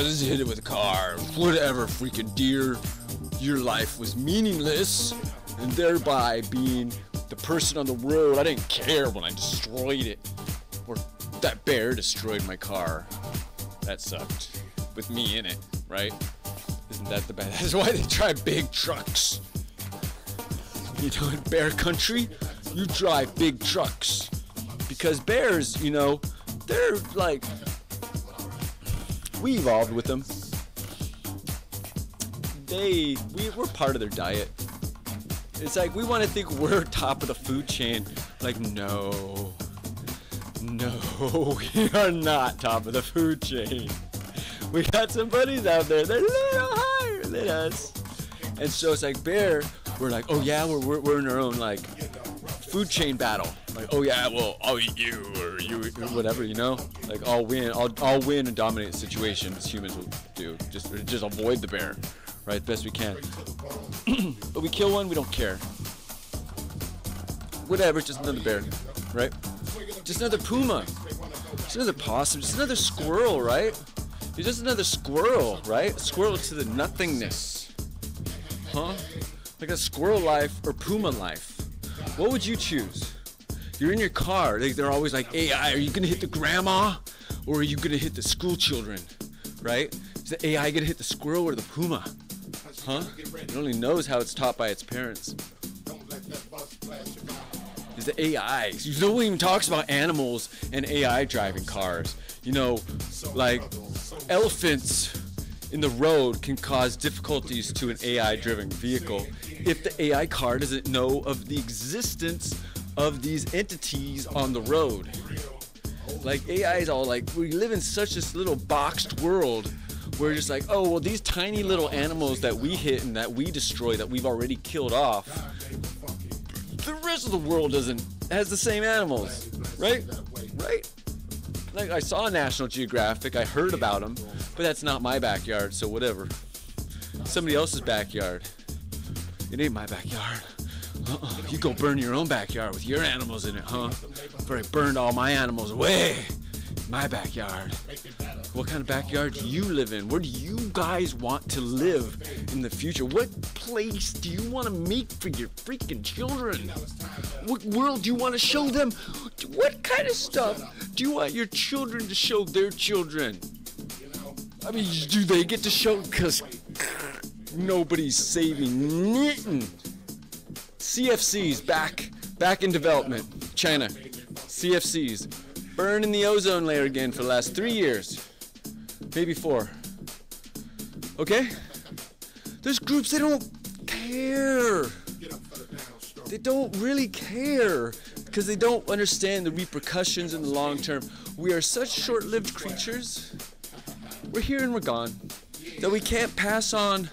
just hit it with a car. Whatever, freaking deer. Your life was meaningless, and thereby being the person on the road, I didn't care when I destroyed it. Or that bear destroyed my car. That sucked. With me in it, right? Isn't that the bad? That's why they drive big trucks. You know, in bear country, you drive big trucks. Because bears, you know, they're like... We evolved with them. We're part of their diet. It's like we want to think we're top of the food chain. Like, no, we are not top of the food chain. We got some buddies out there, they're a little higher than us. And so it's like bear, we're like, oh yeah, we're in our own like food chain battle. Like, oh yeah, well, I'll eat you or you whatever, you know? Like I'll win and dominate the situation as humans will do. Just avoid the bear. Right, best we can. But we kill one, we don't care. Whatever, just another bear, right? Just another puma. Just another possum. Just another squirrel, right? You're just another squirrel, right? A squirrel to the nothingness. Huh? Like a squirrel life or puma life. What would you choose? You're in your car. They're always like, AI, are you going to hit the grandma? Or are you going to hit the school children? Right? Is the AI going to hit the squirrel or the puma? Huh? It only knows how it's taught by its parents. Is the AI. No one even talks about animals and AI driving cars. You know, like elephants in the road can cause difficulties to an AI-driven vehicle if the AI car doesn't know of the existence of these entities on the road. Like AI is all like, we live in such this little boxed world. We're just like, oh, well, these tiny little animals that we hit and that we destroy, that we've already killed off, the rest of the world has the same animals, right? Right? Like, I saw National Geographic, I heard about them, but that's not my backyard, so whatever. Somebody else's backyard. It ain't my backyard. You go burn your own backyard with your animals in it, huh? Before I burned all my animals away. My backyard. What kind of backyard do you live in? Where do you guys want to live in the future? What place do you want to make for your freaking children? What world do you want to show them? What kind of stuff do you want your children to show their children? I mean, do they get to show? Because nobody's saving nothing. CFCs back in development. China. CFCs. Burning the ozone layer again for the last 3 years. Maybe 4. Okay? There's groups, they don't care. They don't really care because they don't understand the repercussions in the long term. We are such short-lived creatures. We're here and we're gone. That we can't pass on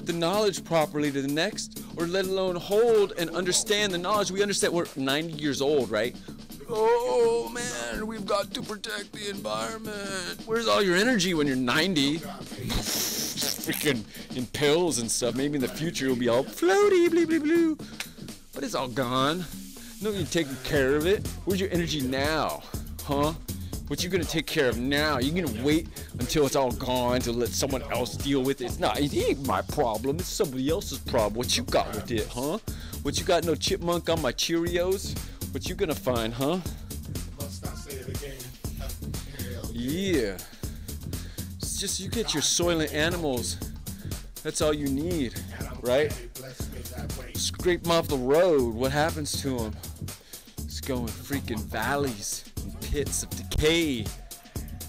the knowledge properly to the next, or let alone hold and understand the knowledge. We understand we're 90 years old, right? Oh man, we've got to protect the environment. Where's all your energy when you're 90? Freaking in pills and stuff. Maybe in the future it'll be all floaty, blee, blee, blue. But it's all gone. No, you're taking care of it. Where's your energy now? Huh? What you gonna take care of now? You gonna wait until it's all gone to let someone else deal with it? It ain't my problem. It's somebody else's problem. What you got with it, huh? What you got? No chipmunk on my Cheerios? What you gonna find, huh? Yeah. It's just you get your soylent animals. That's all you need, right? Scrape them off the road. What happens to them? It's going freaking valleys and pits of decay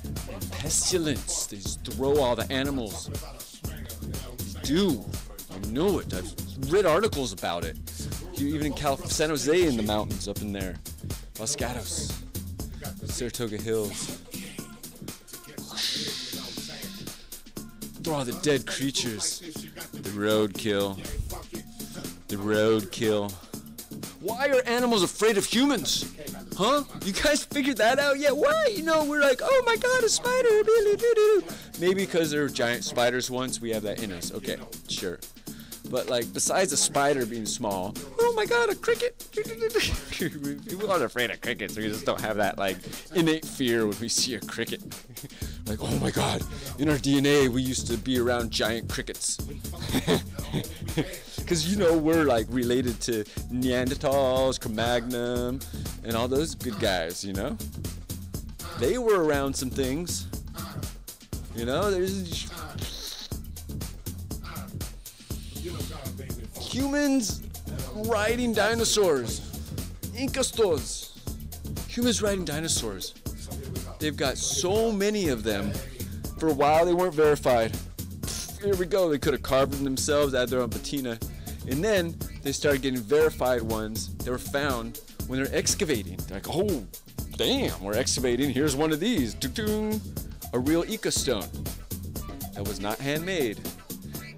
and pestilence. They just throw all the animals. They do. I know it. I've read articles about it. Even in San Jose in the mountains up in there. Los Gatos. Saratoga Hills. Throw all the dead creatures. The roadkill. The roadkill. Why are animals afraid of humans? Huh? You guys figured that out yet? Why? You know, we're like, oh my god, a spider. Maybe because there were giant spiders once, we have that in us. Okay, sure. But like, besides a spider being small, oh my god, a cricket. People aren't afraid of crickets. We just don't have that like innate fear when we see a cricket. Like, oh my god, in our DNA we used to be around giant crickets. Because you know we're like related to Neanderthals, Cro-Magnon, and all those good guys, you know? They were around some things. You know, there's humans riding dinosaurs. Incastos. Humans riding dinosaurs. They've got so many of them. For a while they weren't verified. Here we go. They could have carved them themselves, add their own patina. And then they started getting verified ones that were found when they're excavating. They're like, oh, damn, we're excavating. Here's one of these. A real Ecostone. That was not handmade.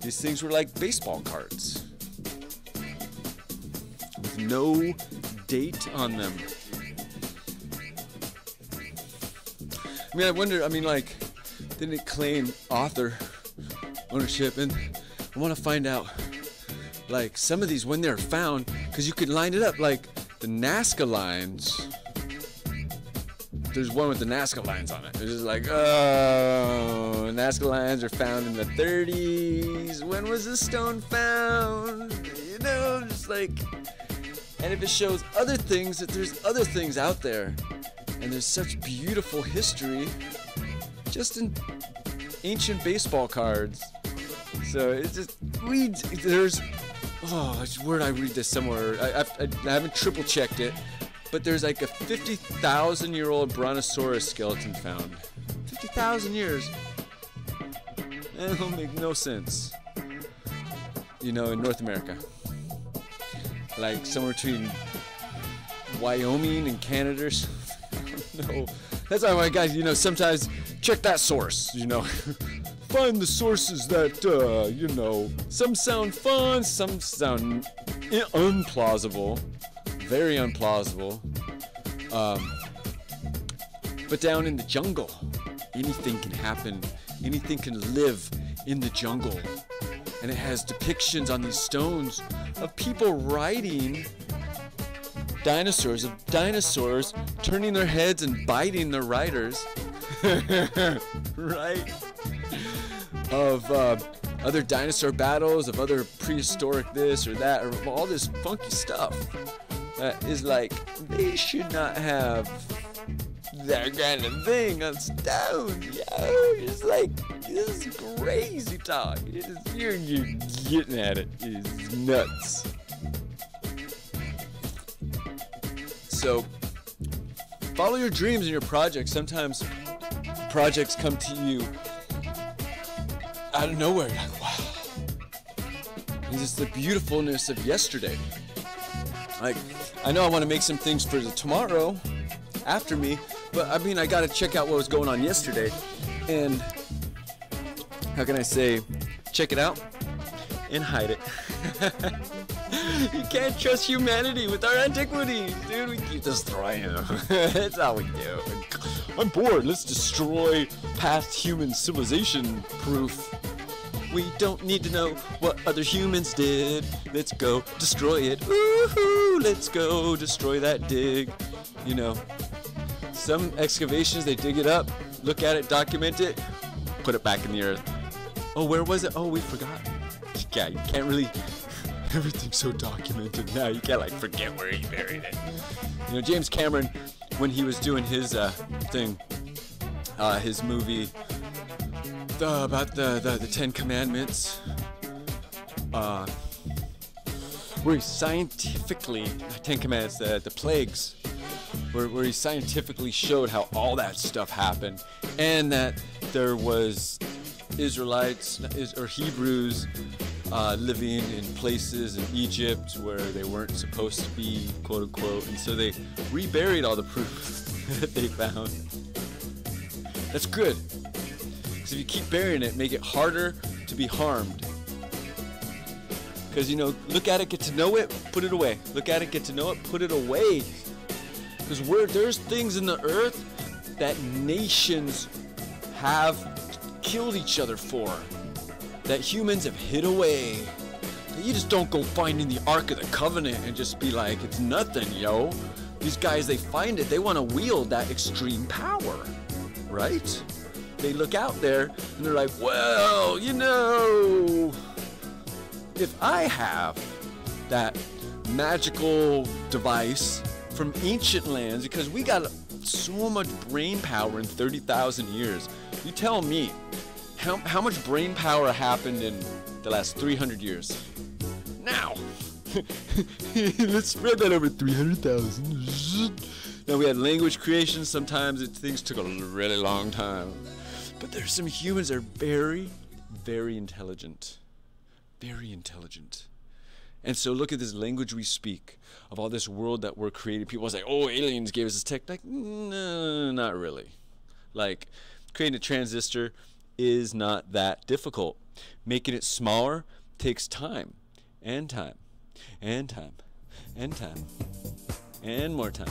These things were like baseball cards. With no date on them. I mean, I wonder, like, didn't it claim author ownership? And I want to find out, like, some of these, when they're found, because you could line it up, like, the Nazca lines. There's one with the Nazca lines on it. It's just like, oh, Nazca lines are found in the 30s. When was this stone found? You know, just like, and if it shows other things, that there's other things out there. And there's such beautiful history just in ancient baseball cards. So it's just, there's, where did I read this somewhere? I haven't triple checked it, but there's like a 50,000-year-old Brontosaurus skeleton found. 50,000 years. And it'll make no sense. You know, in North America. Like somewhere between Wyoming and Canada. No, that's why my guys, you know, sometimes check that source, you know. Find the sources that, you know, some sound fun, some sound unplausible, very unplausible. But down in the jungle, anything can happen, anything can live in the jungle. And it has depictions on these stones of people riding dinosaurs, of dinosaurs turning their heads and biting their riders. Right? Of other dinosaur battles, of other prehistoric this or that, or all this funky stuff that is like, they should not have that kind of thing on stone, yo. It's like, this is crazy talk. You're getting at it. It's nuts. So, follow your dreams and your projects. Sometimes projects come to you out of nowhere. You're like, wow. And it's the beautifulness of yesterday. Like, I know I want to make some things for the tomorrow after me, but I mean, I got to check out what was going on yesterday. And how can I say, check it out? and hide it. You can't trust humanity with our antiquities, dude. We keep destroying them. That's how we do. I'm bored. Let's destroy past human civilization proof. We don't need to know what other humans did. Let's go destroy it. Woohoo! Let's go destroy that dig. You know, some excavations, they dig it up, look at it, document it, put it back in the earth. Oh, where was it? Oh, we forgot. Yeah, you can't really... Everything's so documented now, you can't like forget where he buried it. You know, James Cameron, when he was doing his thing, his movie about the Ten Commandments, where he scientifically, Ten Commandments, the plagues, where he scientifically showed how all that stuff happened, and that there was Israelites or Hebrews living in places in Egypt where they weren't supposed to be, quote unquote, and so they reburied all the proof that they found. That's good, because if you keep burying it, make it harder to be harmed. Because, you know, look at it, get to know it, put it away. Look at it, get to know it, put it away. Because there's things in the earth that nations have killed each other for, that humans have hid away. That you just don't go finding the Ark of the Covenant and just be like, it's nothing, yo. These guys, they find it, they want to wield that extreme power, right? They look out there and they're like, well, you know, if I have that magical device from ancient lands, because we got so much brain power in 30,000 years, you tell me, how much brain power happened in the last 300 years? Now, let's spread that over 300,000. Now, we had language creation. Sometimes things took a really long time. But there's some humans that are very, very intelligent. Very intelligent. And so look at this language we speak, of all this world that we're creating. People say, oh, aliens gave us this tech. Like, no, not really. Like, creating a transistor is not that difficult. Making it smaller takes time, and time, and time, and time, and more time.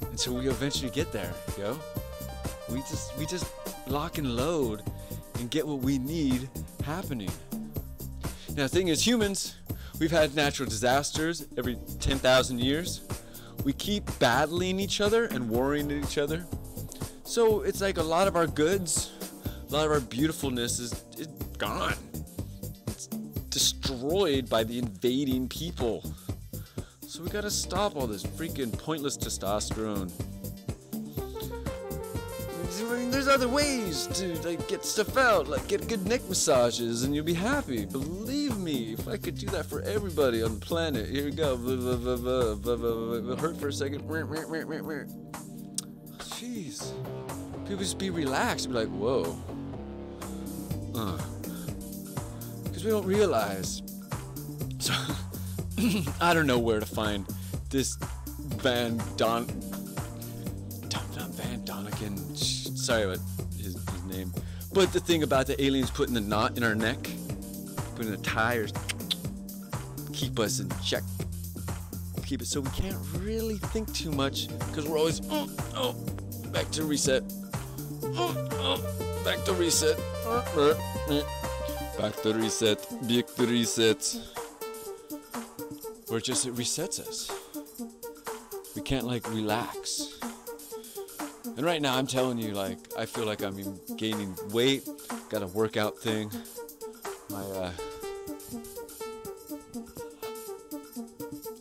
And so we eventually get there, yo. We just lock and load and get what we need happening. Now the thing is, humans, we've had natural disasters every 10,000 years. We keep battling each other and warring at each other. So it's like a lot of our goods, a lot of our beautifulness is gone. It's destroyed by the invading people. So we gotta stop all this freaking pointless testosterone. I mean, there's other ways to like get stuff out, like get good neck massages and you'll be happy. Believe me, if I could do that for everybody on the planet, here we go. It'll hurt for a second. Jeez. People just be relaxed, be like, whoa. Because we don't realize. So, I don't know where to find this Van Doniken. Sorry about his name. But the thing about the aliens putting the knot in our neck, putting the tires, keep us in check. Keep it so we can't really think too much, because we're always, back to reset. Back to reset. Back to reset. Back to reset. Or just it resets us. We can't like relax. And right now I'm telling you, like, I feel like I'm gaining weight. Got a workout thing.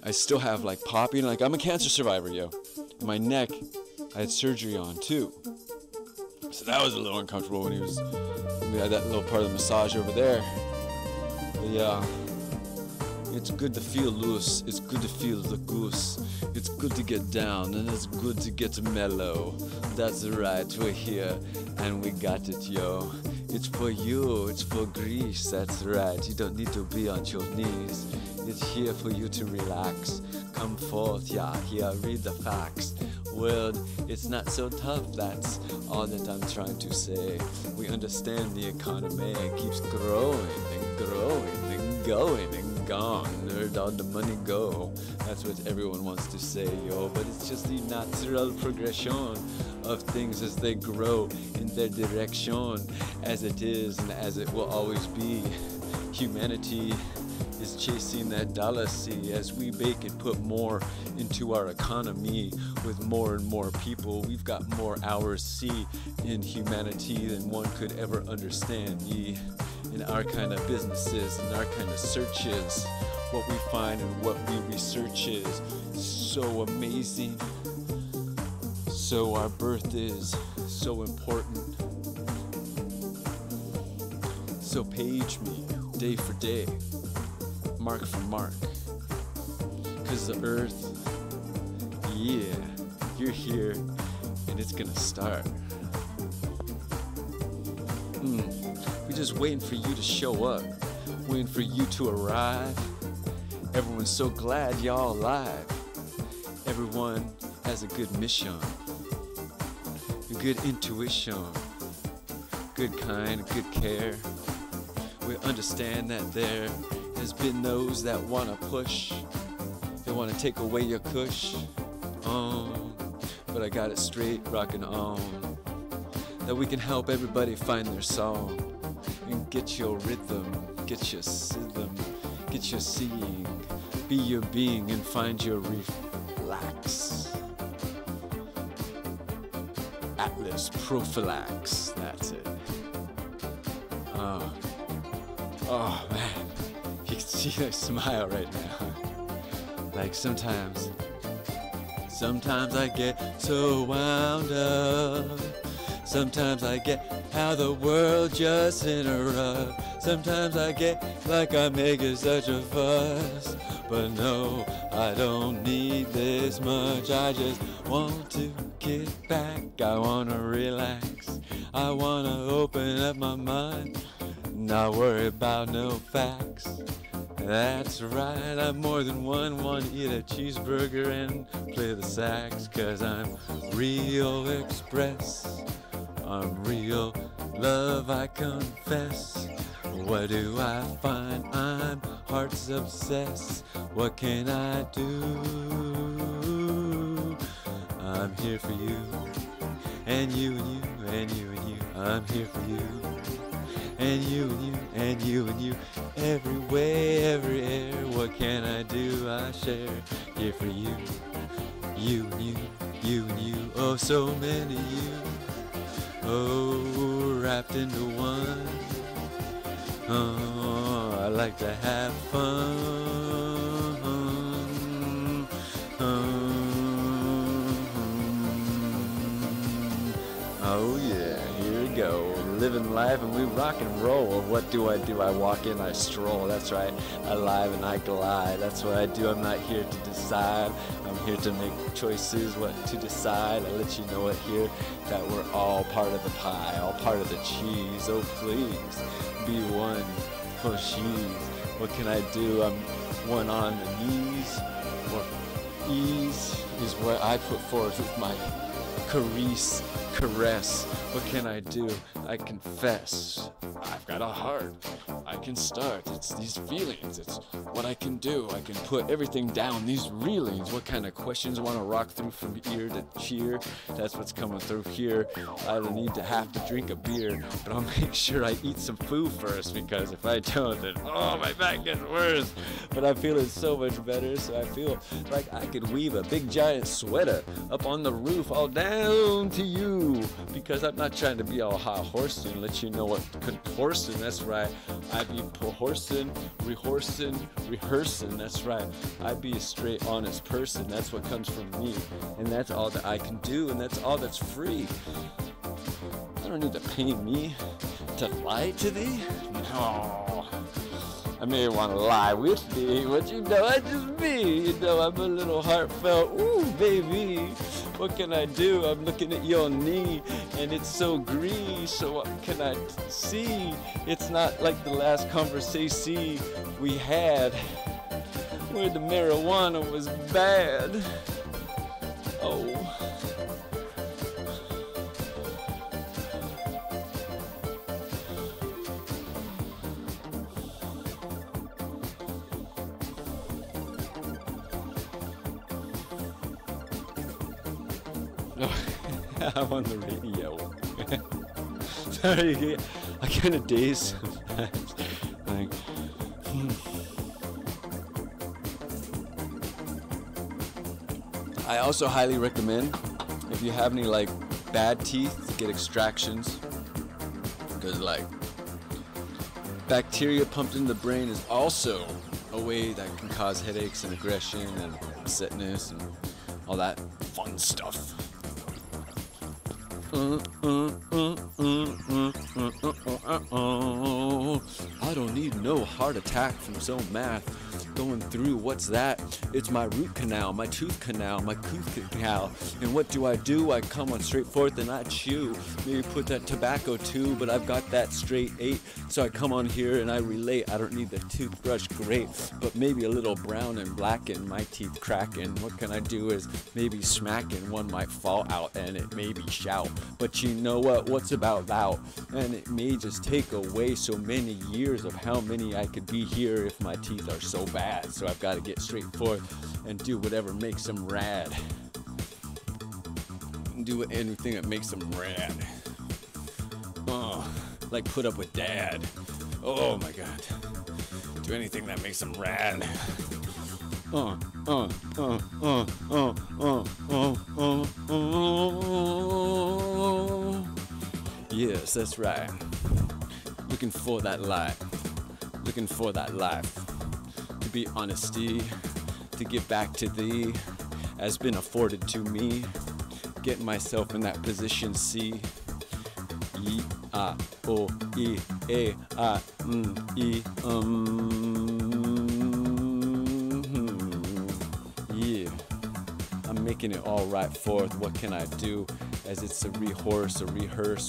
I still have like popping. Like, I'm a cancer survivor, yo. And my neck, I had surgery on too. So that was a little uncomfortable when we had that little part of the massage over there. But yeah, it's good to feel loose. It's good to feel the goose. It's good to get down, and it's good to get mellow. That's right, we're here, and we got it, yo. It's for you, it's for Greece, that's right. You don't need to be on your knees. It's here for you to relax. Come forth, yeah, here, read the facts. World, it's not so tough, that's all that I'm trying to say. We understand the economy keeps growing and growing going and gone. Where'd all the money go? That's what everyone wants to say, yo. But it's just the natural progression of things as they grow in their direction, as it is and as it will always be. Humanity is chasing that dollar, see, as we bake and put more into our economy with more and more people. We've got more hours, see, in humanity than one could ever understand, ye. In our kind of businesses, in our kind of searches, what we find and what we research is so amazing. So our birth is so important. So page me day for day, mark for mark, 'cause the earth, yeah, you're here and it's gonna start. We're just waiting for you to show up, waiting for you to arrive. Everyone's so glad y'all alive. Everyone has a good mission, a good intuition, good kind, good care. We understand that there has been those that want to push, they want to take away your kush. But I got it straight, rocking on, that we can help everybody find their song and get your rhythm, get your rhythm, get your seeing, be your being and find your relax. Atlas Prophylax, that's it. Oh man, you can see I smile right now. Like sometimes I get so wound up. Sometimes I get how the world just interrupts. Sometimes I get like I'm making such a fuss. But no, I don't need this much. I just want to get back. I want to relax. I want to open up my mind. Not worry about no facts. That's right, I'm more than one. Want to eat a cheeseburger and play the sax. 'Cause I'm real express. I'm real love, I confess. What do I find? I'm heart's obsessed. What can I do? I'm here for you. And you and you and you and you. I'm here for you. And you and you and you and you, every way, every air. What can I do? I share here for you, you and you, you and you. Oh, so many you, oh, wrapped into one. Oh, I like to have fun. Oh yeah, here we go. Living life and we rock and roll. What do? I walk in, I stroll. That's right, I live and I glide. That's what I do. I'm not here to decide. I'm here to make choices, what to decide. I let you know it here, that we're all part of the pie, all part of the cheese. Oh please, be one. Oh she's, what can I do? I'm one on the knees. What ease is what I put forth with my caress. What can I do? I confess. I've got a heart. I can start. It's these feelings. It's what I can do. I can put everything down. These reelings. What kind of questions want to rock through from ear to cheer? That's what's coming through here. I don't need to have to drink a beer, but I'll make sure I eat some food first, because if I don't, then oh, my back gets worse. But I'm feeling so much better, so I feel like I could weave a big giant sweater up on the roof all down to you, because I'm not trying to be all hot horsing, let you know what contorsing. That's right, I be horsing, rehearsing. That's right, I be a straight honest person. That's what comes from me, and that's all that I can do, and that's all that's free. I don't need to pay me to lie to thee. No, I may want to lie with thee, but you know I just be. You know I'm a little heartfelt. Ooh, baby. What can I do? I'm looking at your knee, and it's so green. So what can I see? It's not like the last conversation we had, where the marijuana was bad. Oh. I'm on the radio. Sorry, I kind of dazed sometimes. Like, I also highly recommend, if you have any like bad teeth, to get extractions, because like bacteria pumped into the brain is also a way that can cause headaches and aggression and upsetness and all that fun stuff. I don't need no heart attack from some math. Going through, what's that? It's my root canal, my tooth canal, my tooth canal. And what do? I come on straight forth and I chew. Maybe put that tobacco too, but I've got that straight 8. So I come on here and I relate. I don't need the toothbrush great, but maybe a little brown and black and my teeth cracking. What can I do is maybe smacking. One might fall out and it may be shout. But you know what? What's about that? And it may just take away so many years of how many I could be here if my teeth are so bad. So I've got to get straight forth and do whatever makes them rad. Do anything that makes them rad. Oh, like put up with dad. Oh my god. Do anything that makes them rad. Yes, that's right. Looking for that life. Looking for that life. To be honesty, to give back to thee, has been afforded to me. Getting myself in that position, see. E-I-O-E-A-I-E, yeah. I'm making it all right forth. What can I do? As it's a rehearse.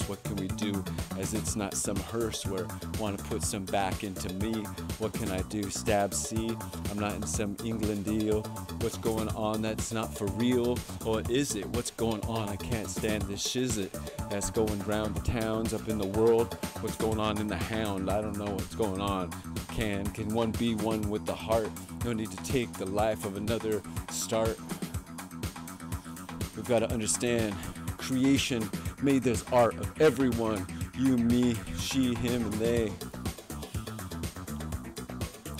What can we do? As it's not some hearse where want to put some back into me. What can I do? Stab C. I'm not in some England deal. What's going on? That's not for real. Or is it? What's going on? I can't stand this shizit that's going round the towns up in the world. What's going on in the hound? I don't know what's going on. Can one be one with the heart? No need to take the life of another start. We've got to understand. Creation made this art of everyone. You, me, she, him, and they.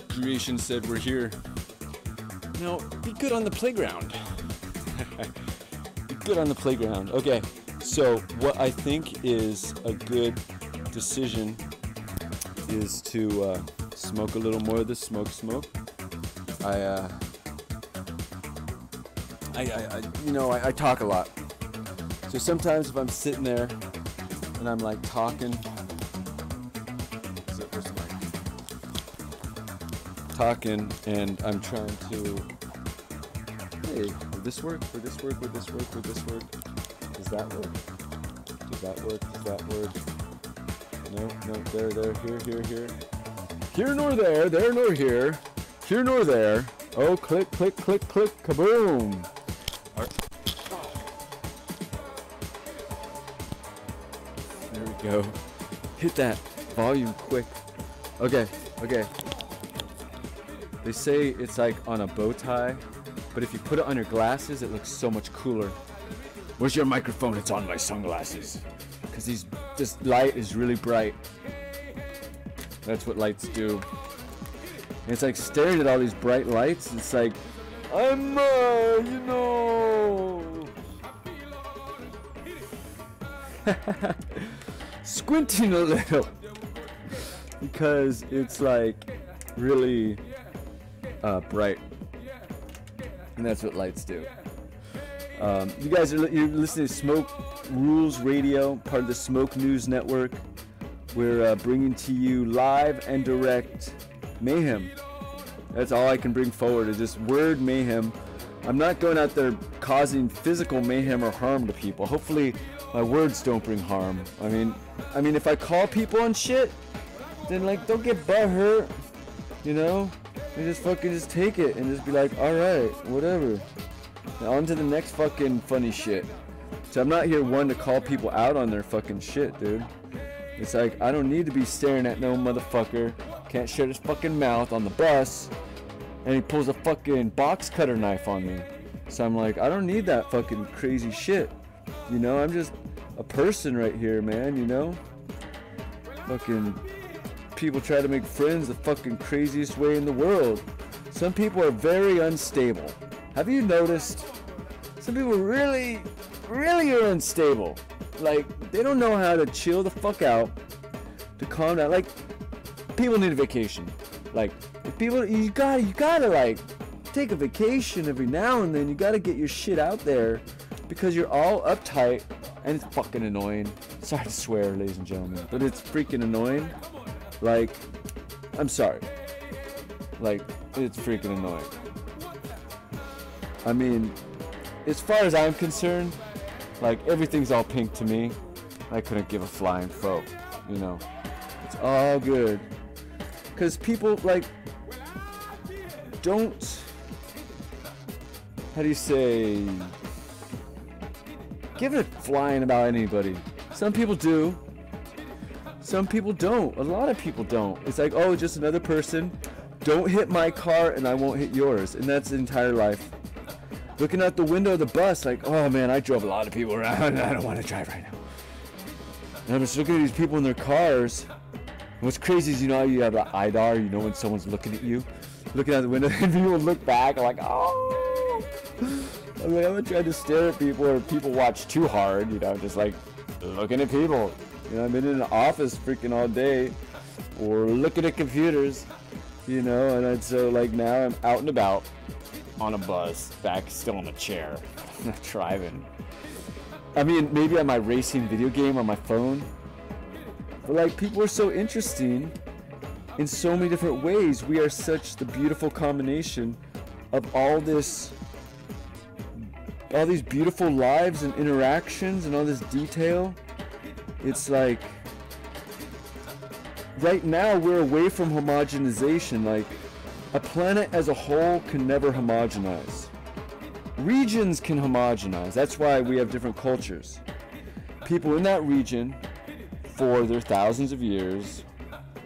Creation said we're here. Now, be good on the playground. Be good on the playground. Okay, so what I think is a good decision is to smoke a little more of this smoke. I talk a lot. So sometimes if I'm sitting there and I'm like talking, and I'm trying to, hey, would this work? Would this work? Would this work? Would this work? Does that work? Does that work? Does that work? No, there, here. Here nor there nor here. Here nor there. Oh, click, kaboom. There we go. Hit that volume quick. Okay. They say it's like on a bow tie, but if you put it on your glasses, it looks so much cooler. Where's your microphone? It's on my sunglasses. Because this light is really bright. That's what lights do. And it's like staring at all these bright lights. It's like, I'm, squinting a little. Because it's like really bright. And that's what lights do. You guys you're listening to Smoke Rules Radio, part of the Smoke News Network. We're bringing to you live and direct mayhem. That's all I can bring forward is just word mayhem. I'm not going out there causing physical mayhem or harm to people. Hopefully my words don't bring harm. I mean if I call people on shit, then like don't get butthurt, you know? And just fucking just take it and just be like, alright, whatever. Now on to the next fucking funny shit. So I'm not here one to call people out on their fucking shit, dude. It's like, I don't need to be staring at no motherfucker. Can't shut his fucking mouth on the bus. And he pulls a fucking box cutter knife on me. So I'm like, I don't need that fucking crazy shit. You know, I'm just a person right here, man, you know? Fucking people try to make friends the fucking craziest way in the world. Some people are very unstable. Have you noticed? Some people really are unstable. Like, they don't know how to chill the fuck out, to calm down. Like, people need a vacation. Like, people, you gotta like take a vacation every now and then. You gotta get your shit out there because you're all uptight and it's fucking annoying. Sorry to swear, ladies and gentlemen, but it's freaking annoying. Like, I'm sorry. Like, it's freaking annoying. I mean, as far as I'm concerned, like, everything's all pink to me. I couldn't give a flying fuck, you know. It's all good. Because people, like, don't, how do you say, give it a flying about anybody. Some people do. Some people don't. A lot of people don't. It's like, oh, just another person. Don't hit my car and I won't hit yours. And that's the entire life. Looking out the window of the bus, like, oh man, I drove a lot of people around and I don't want to drive right now. And I'm just looking at these people in their cars. And what's crazy is, you know, you have the IDAR, you know, when someone's looking at you, looking out the window, and people look back, I'm like, oh. I'm like, I'm gonna try to stare at people, or people watch too hard, you know, just like looking at people. You know, I've been in an office freaking all day, or looking at computers, you know, and so like now I'm out and about on a bus, back still in a chair, not driving. I mean, maybe on my racing video game on my phone, but like, people are so interesting in so many different ways. We are such the beautiful combination of all these beautiful lives and interactions and all this detail. It's like, right now we're away from homogenization. Like, a planet as a whole can never homogenize. Regions can homogenize. That's why we have different cultures. People in that region, for their thousands of years,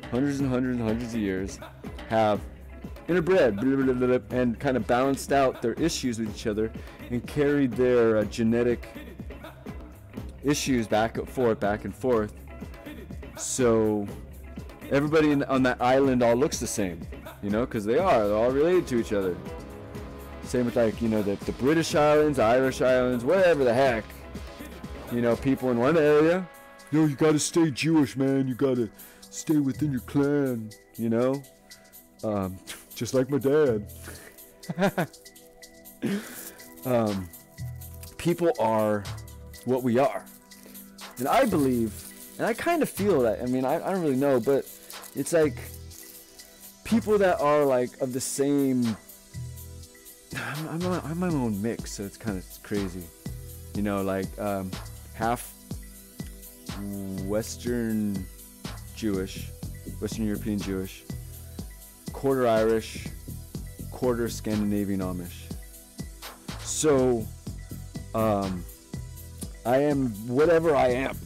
hundreds and hundreds and hundreds of years, have interbred and kind of balanced out their issues with each other and carried their genetic issues back and forth. So everybody on that island all looks the same, you know, because they're all related to each other. Same with, like, you know, the British Islands, Irish Islands, whatever the heck. You know, people in one area, yo, you gotta stay Jewish, man. You gotta stay within your clan, you know? Just like my dad. People are what we are. And I believe, and I kind of feel that, I mean, I don't really know, but it's like people that are like of the same, I'm my own mix, so it's kind of crazy. You know, like half Western Jewish, Western European Jewish, quarter Irish, quarter Scandinavian Amish. So, I am whatever I am.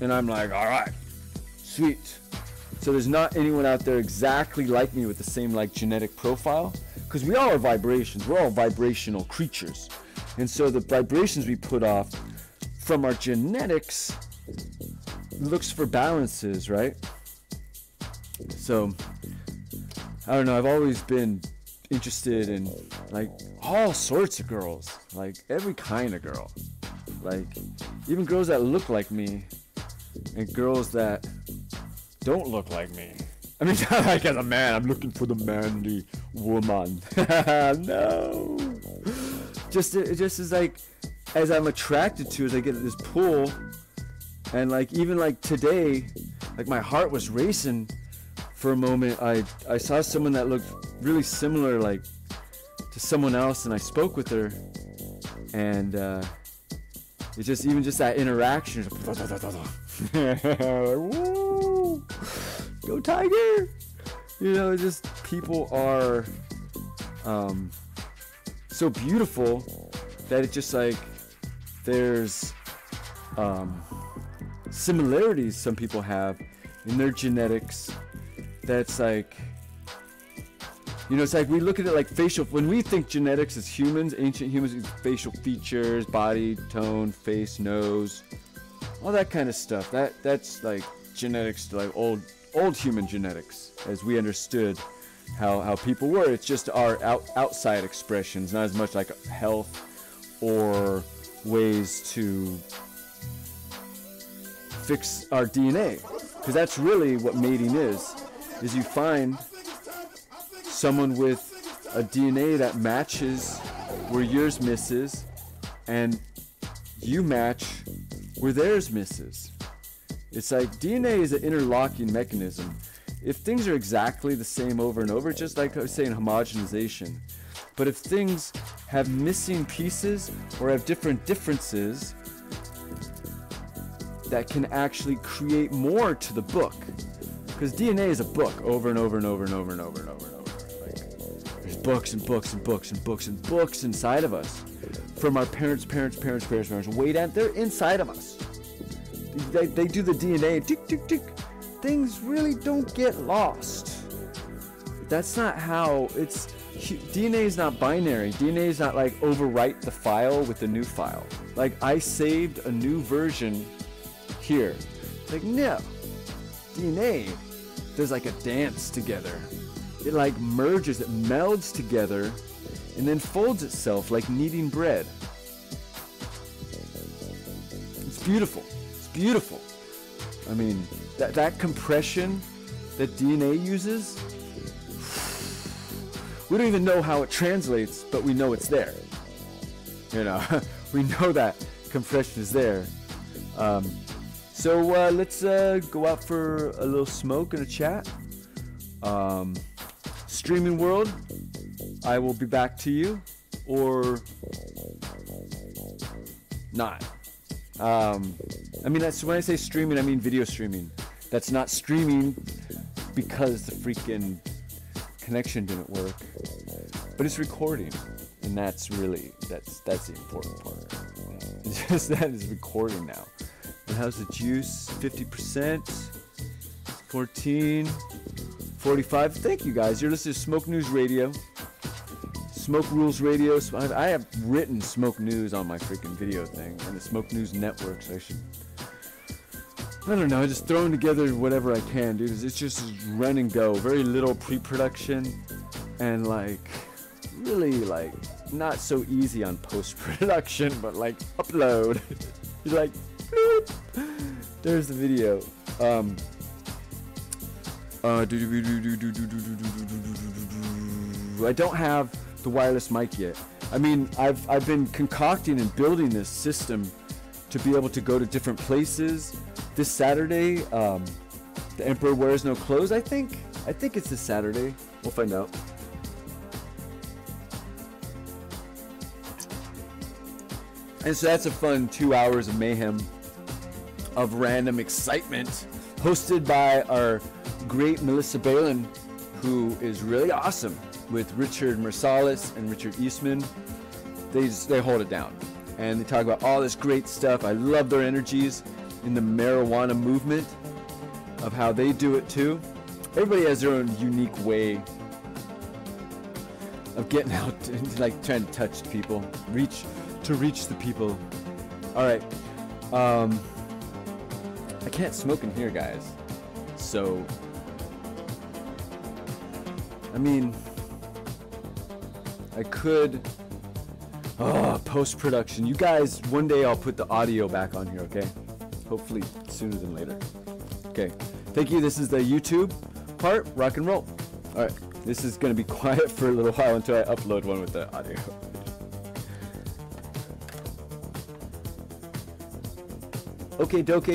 And I'm like, all right, sweet. So there's not anyone out there exactly like me with the same, like, genetic profile, because we all are vibrations. We're all vibrational creatures. And so the vibrations we put off from our genetics looks for balances, right? So, I don't know, I've always been interested in, like, all sorts of girls, like every kind of girl, like even girls that look like me and girls that don't look like me. I mean, not like as a man, I'm looking for the manly woman. No. It just is like, as I'm attracted to, as I get this pull, and like even like today, like my heart was racing for a moment. I saw someone that looked really similar, like, to someone else, and I spoke with her, and it's just even just that interaction. Woo! Go Tiger! You know, just people are so beautiful that it's just like there's similarities some people have in their genetics that's like You know, it's like we look at it like facial. When we think genetics as humans, ancient humans, facial features, body, tone, face, nose, all that kind of stuff. That's like genetics, like old human genetics, as we understood how people were. It's just our outside expressions, not as much like health or ways to fix our DNA, because that's really what mating is you find someone with a DNA that matches where yours misses, and you match where theirs misses. It's like DNA is an interlocking mechanism. If things are exactly the same over and over, just like I was saying, homogenization. But if things have missing pieces or have differences, that can actually create more to the book. Because DNA is a book over and over and over and over and over and over and over. Like, there's books and books and books and books and books inside of us. From our parents, way down, they're inside of us. They do the DNA, tick, tick, tick. Things really don't get lost. That's not how it's. DNA is not binary. DNA is not like overwrite the file with the new file. Like, I saved a new version here. It's like, no. DNA does like a dance together. It like merges, it melds together, and then folds itself like kneading bread. It's beautiful. It's beautiful. I mean, that compression that DNA uses, we don't even know how it translates, but we know it's there. You know, we know that compression is there. So let's go out for a little smoke and a chat. Streaming world, I will be back to you, or not. I mean, that's when I say streaming, I mean video streaming. That's not streaming because the freaking connection didn't work, but it's recording, and that's the important part. It's just that it's recording now. And how's the juice? 50%, 14, 45. Thank you guys. You're listening to Smoke News Radio. Smoke Rules Radio. I have written Smoke News on my freaking video thing, and the Smoke News Network, so I don't know, just throwing together whatever I can, dude. It's just run and go. Very little pre-production, and like, really like, not so easy on post-production, but like, upload. You're like, bloop. There's the video. I don't have the wireless mic yet. I mean, I've been concocting and building this system to be able to go to different places. This Saturday, The Emperor Wears No Clothes, I think it's this Saturday. We'll find out. And so that's a fun 2 hours of mayhem, of random excitement, hosted by our great Melissa Balin, who is really awesome, with Richard Marsalis and Richard Eastman. They hold it down, and they talk about all this great stuff. I love their energies in the marijuana movement, of how they do it too. Everybody has their own unique way of getting out and like trying to touch people, reach the people. All right, I can't smoke in here, guys. So, I mean, I could. Post-production. You guys, one day I'll put the audio back on here, okay? Hopefully sooner than later. Okay. Thank you. This is the YouTube part. Rock and roll. All right. This is going to be quiet for a little while until I upload one with the audio. Okay, doke.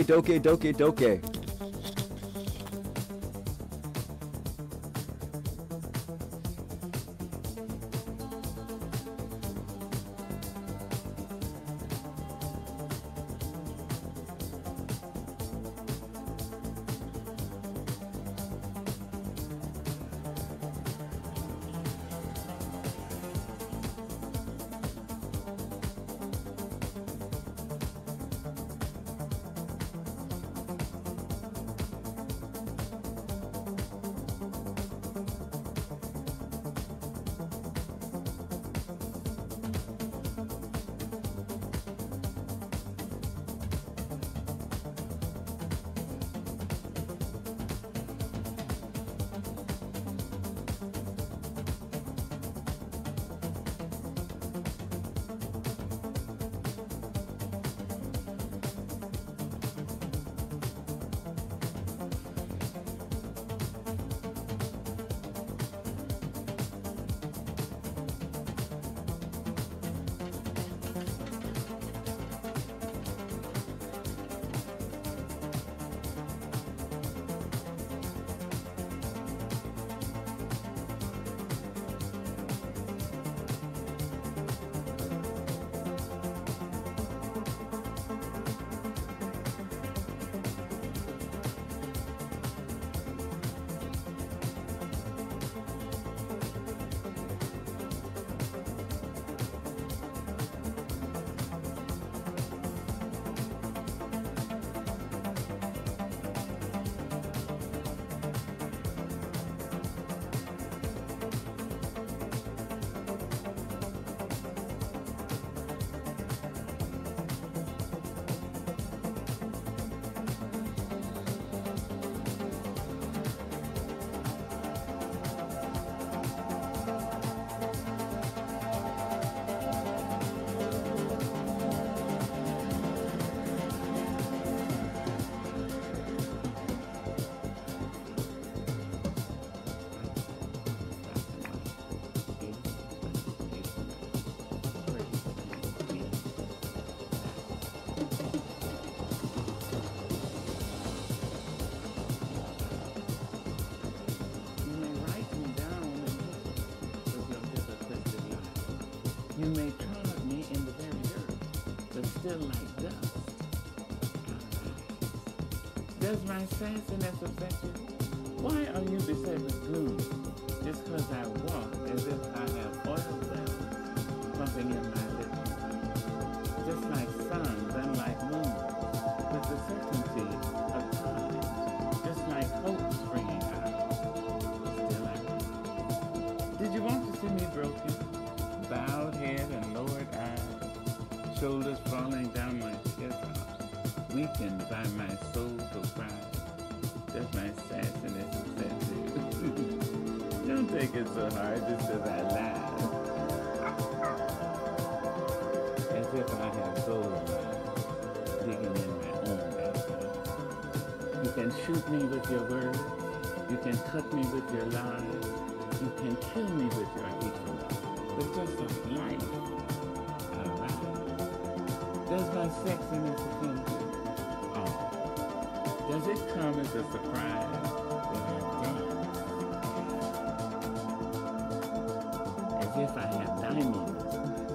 You may trod me in the very earth, but still like dust. Does my sassiness affect you? Why are you beset with gloom? Just because I walk as if I have oil wells pumping in my lips. Just like suns, unlike moons, with the certainty of time. Just like hope springing out. Still I run. Did you want to see me broken? Bowed head and lowered eyes, shoulders falling down my teardrops, weakened by my soulful pride. Does my sassiness upset you? Don't take it so hard just as I laugh. As if I have gold mines digging in my own backyard. You can shoot me with your words. You can cut me with your lies. You can kill me with your hatefulness. But just like life, I rise. Does my sexiness offend you? Oh. Does it come as a surprise that I dance? As if I have diamonds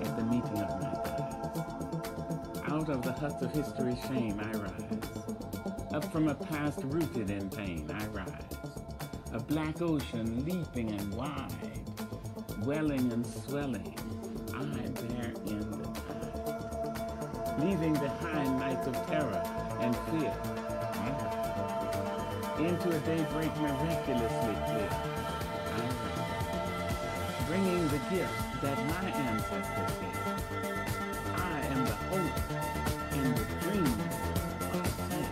at the meeting of my thighs. Out of the huts of history's shame I rise. Up from a past rooted in pain I rise. A black ocean leaping and wide, welling and swelling, I bear in the tide. Leaving behind nights of terror and fear, I rise. Into a daybreak miraculously clear, I rise. Bringing the gift that my ancestors gave. I am the hope and the dream of sand.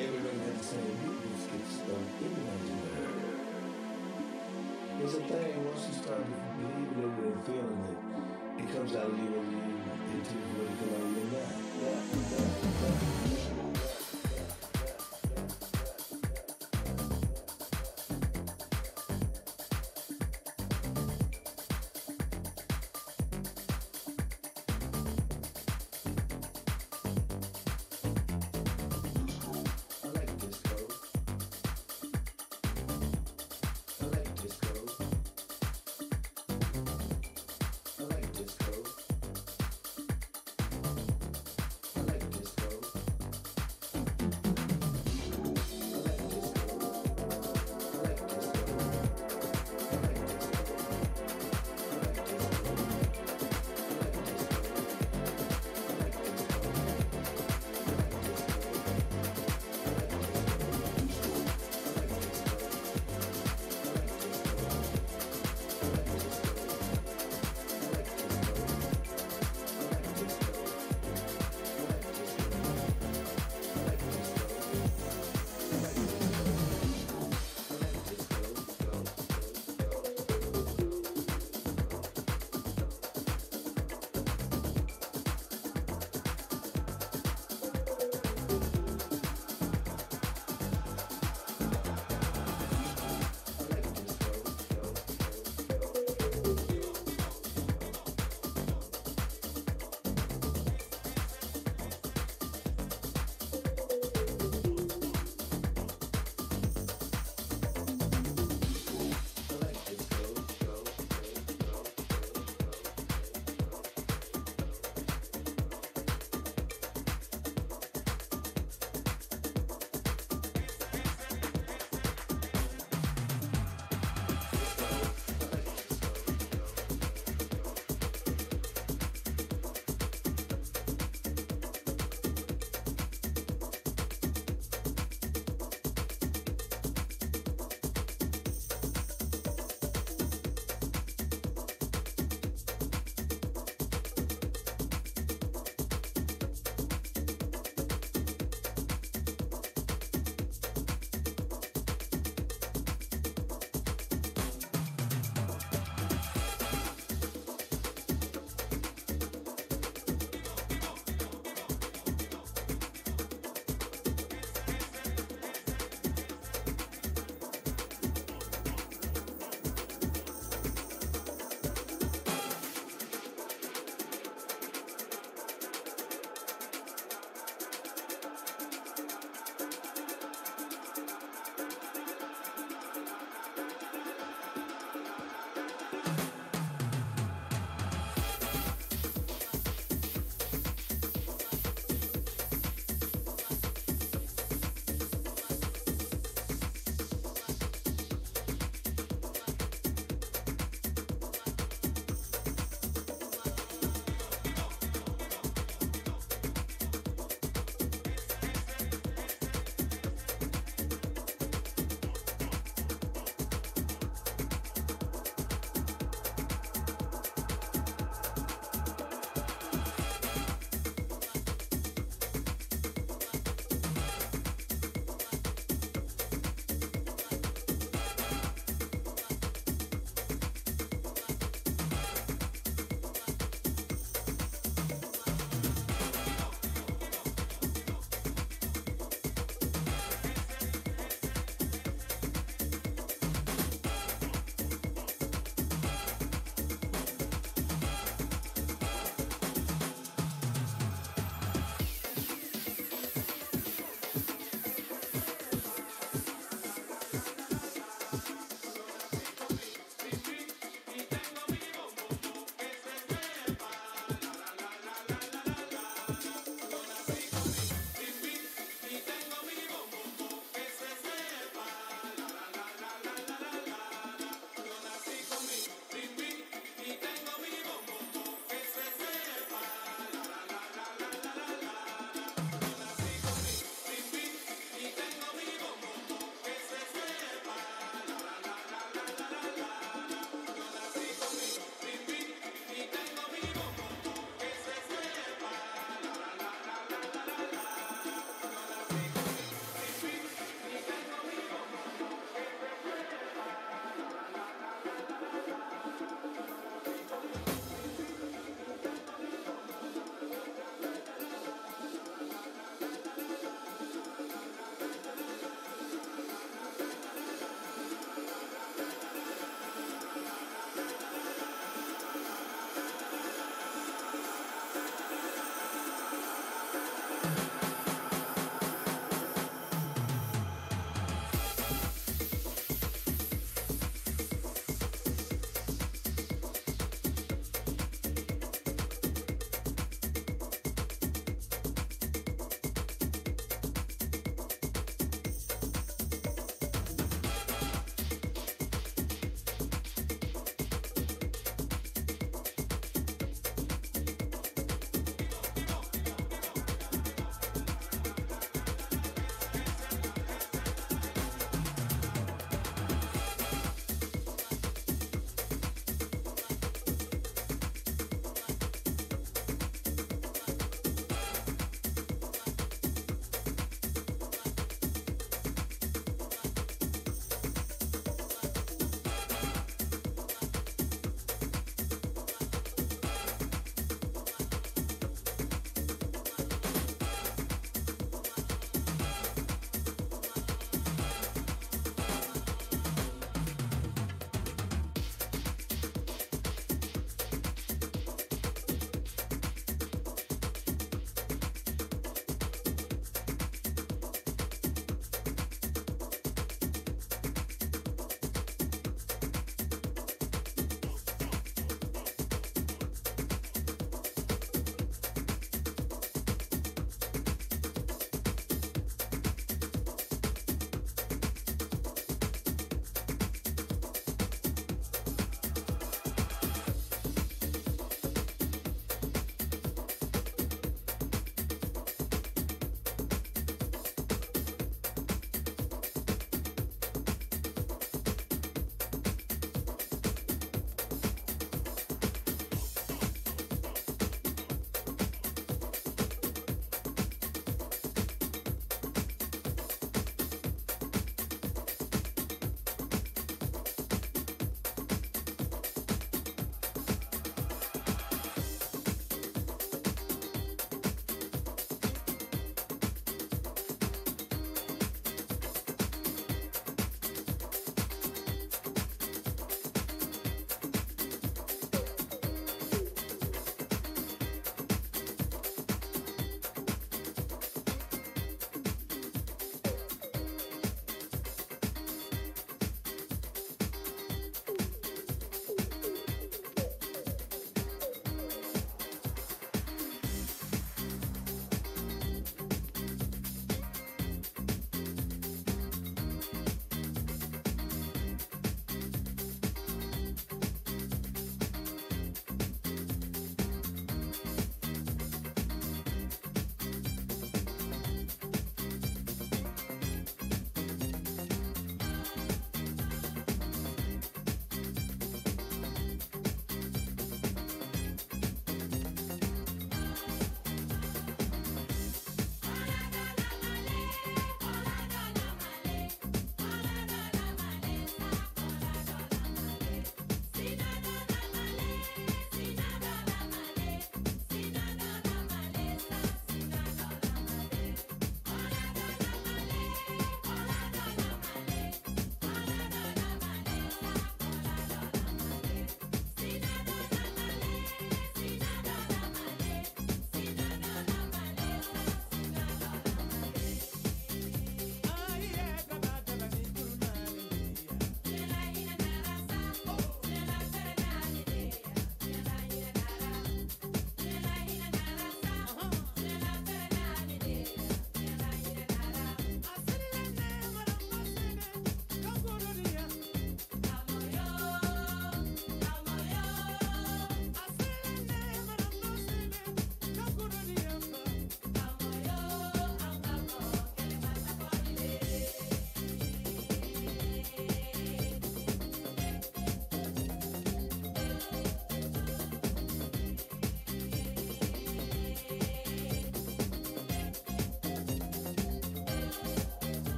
Everybody had the same beat skips anybody's nerve. There's a thing, once you start believing in it and feeling it, it comes out of you whether you into it, whether it come out of you or not.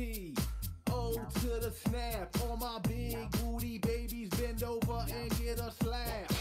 T. O to the snap. All my big booty babies bend over and get a slap.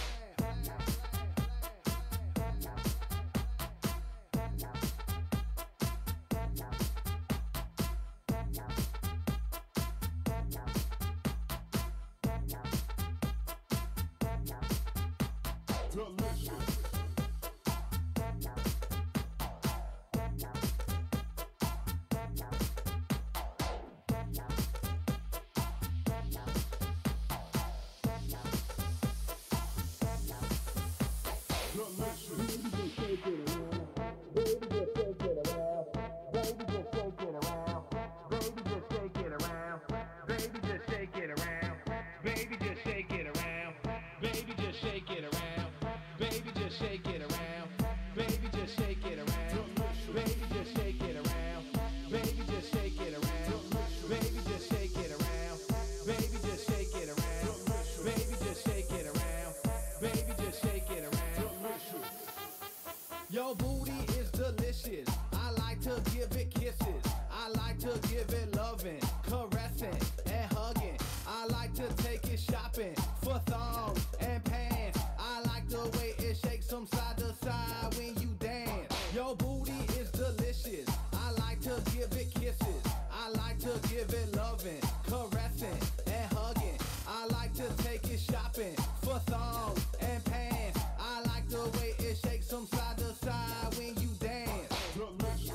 Your booty is delicious. I like to give it kisses. I like to give it loving, caressing, and hugging. I like to take it shopping for thongs and pants. I like the way it shakes from side to side when you dance. Your booty is delicious. I like to give it kisses. I like to give it loving, caressing, and hugging. I like to take it shopping for thongs and pants. I like the way it shakes from side to side when you dance. Delicious.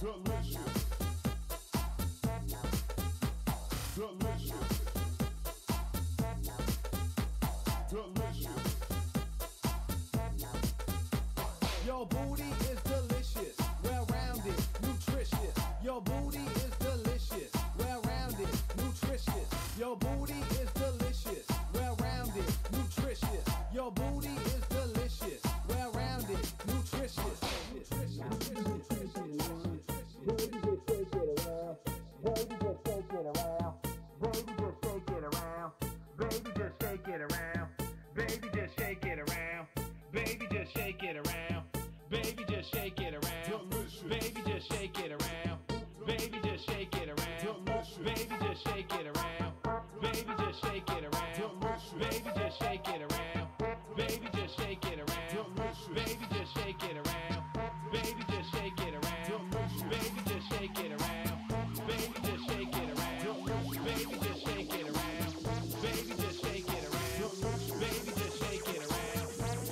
Delicious. Delicious. Delicious. Your booty is delicious, well-rounded, nutritious. Your booty is delicious, well-rounded, nutritious. Your booty is delicious, well-rounded, nutritious. Your booty is delicious, well-rounded, nutritious. Baby, just shake it around. Baby, just shake it around. Baby, just shake it around. Baby, just shake it around. Baby, just shake it around. Baby, just shake it around. Baby, just shake it around. Baby, just shake it around. Baby, just shake it around. Baby, just shake it around. Baby, just shake it around. Baby, just shake it around. Baby, just shake it around. Baby, just shake it around. Baby, just shake it around. Baby, just shake it around. Baby, just shake it around.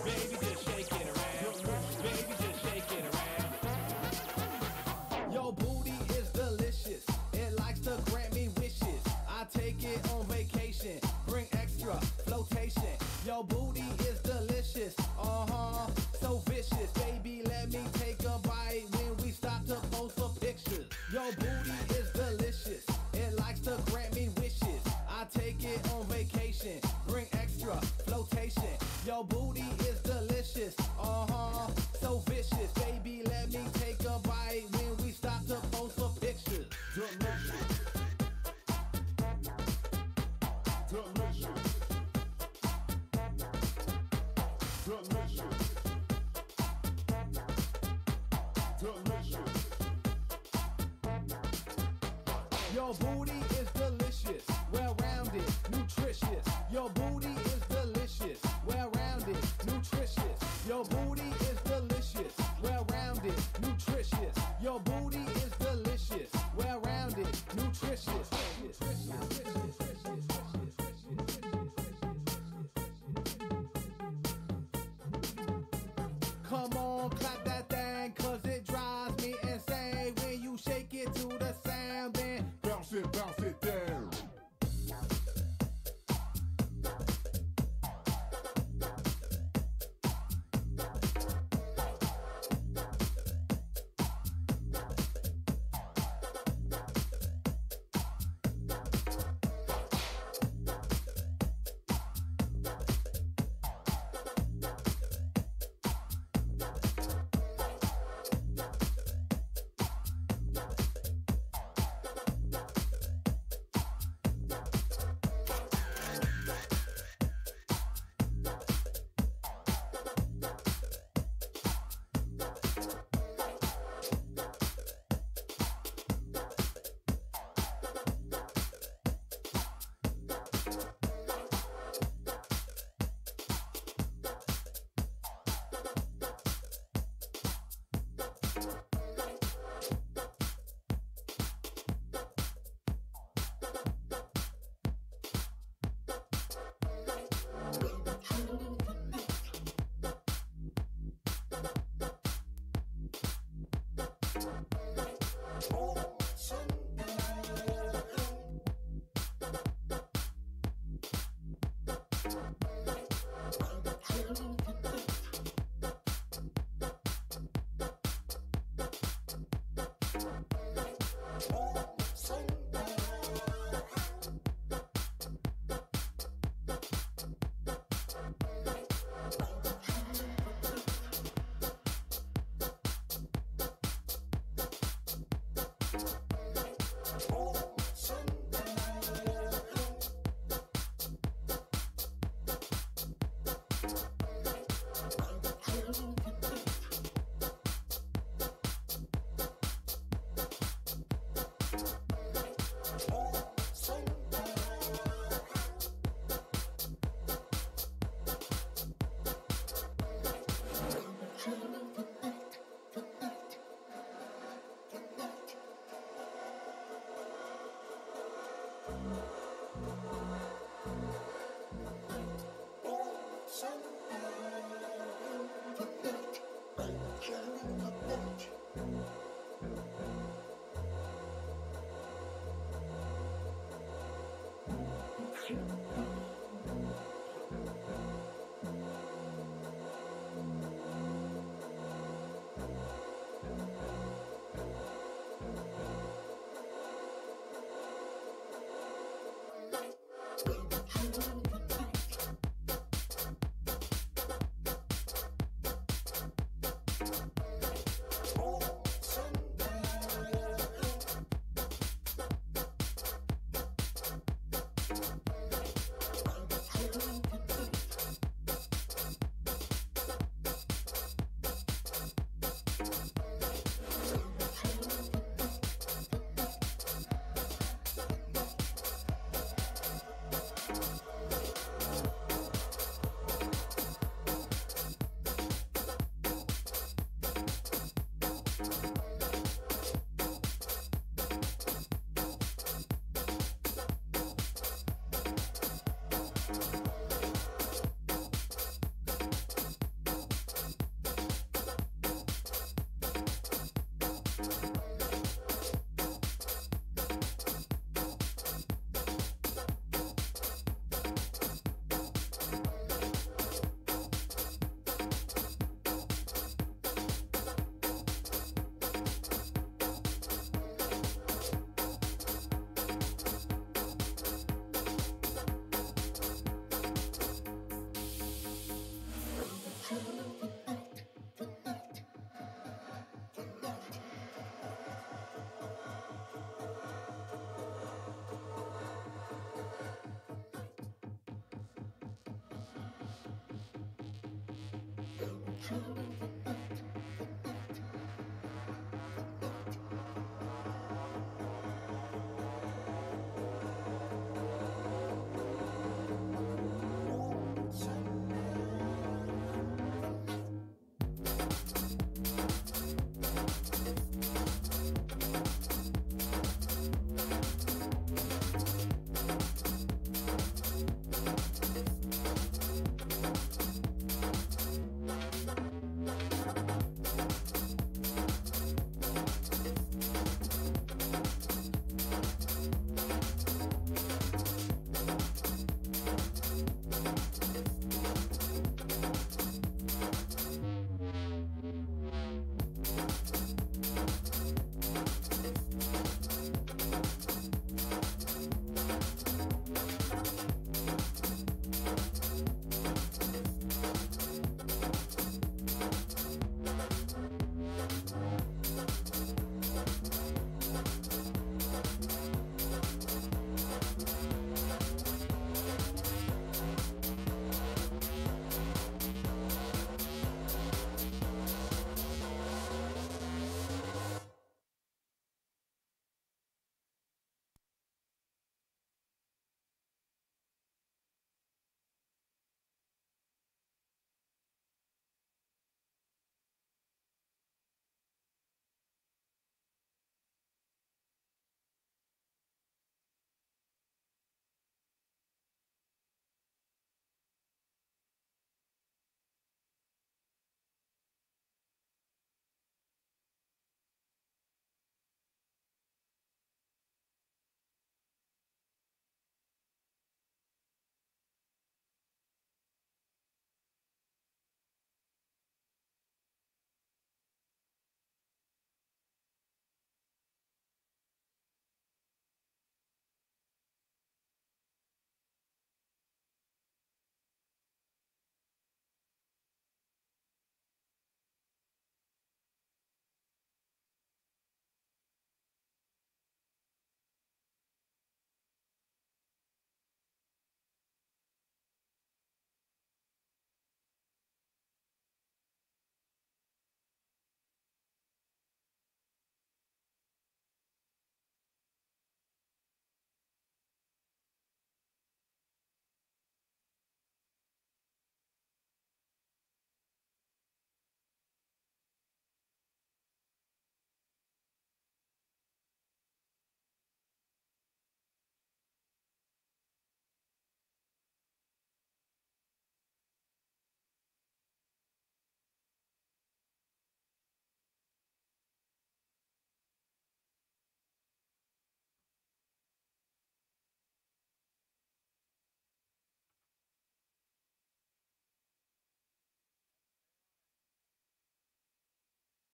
Baby, just shake it around. Baby, just shake it around. Your booty is delicious. It likes to grant me wishes. I take it on vacation. Bring extra flotation. Your booty is delicious. So vicious. Baby, let me take a bite when we stop to pose for pictures. Your booty is delicious. It likes to grant me wishes. I take it on vacation. Bring extra flotation. Your booty is delicious. So vicious. Baby, let me take a bite when we stop to pose for pictures. Delicious. Delicious. Delicious. Delicious. Your booty is delicious, well-rounded, nutritious. Your booty is delicious, well-rounded, nutritious. Your booty is delicious, well-rounded, nutritious. Your booty is delicious, well-rounded, nutritious. Come on, clap that thing, cause it drives me insane. When you shake it to the sound, then bounce it down. True.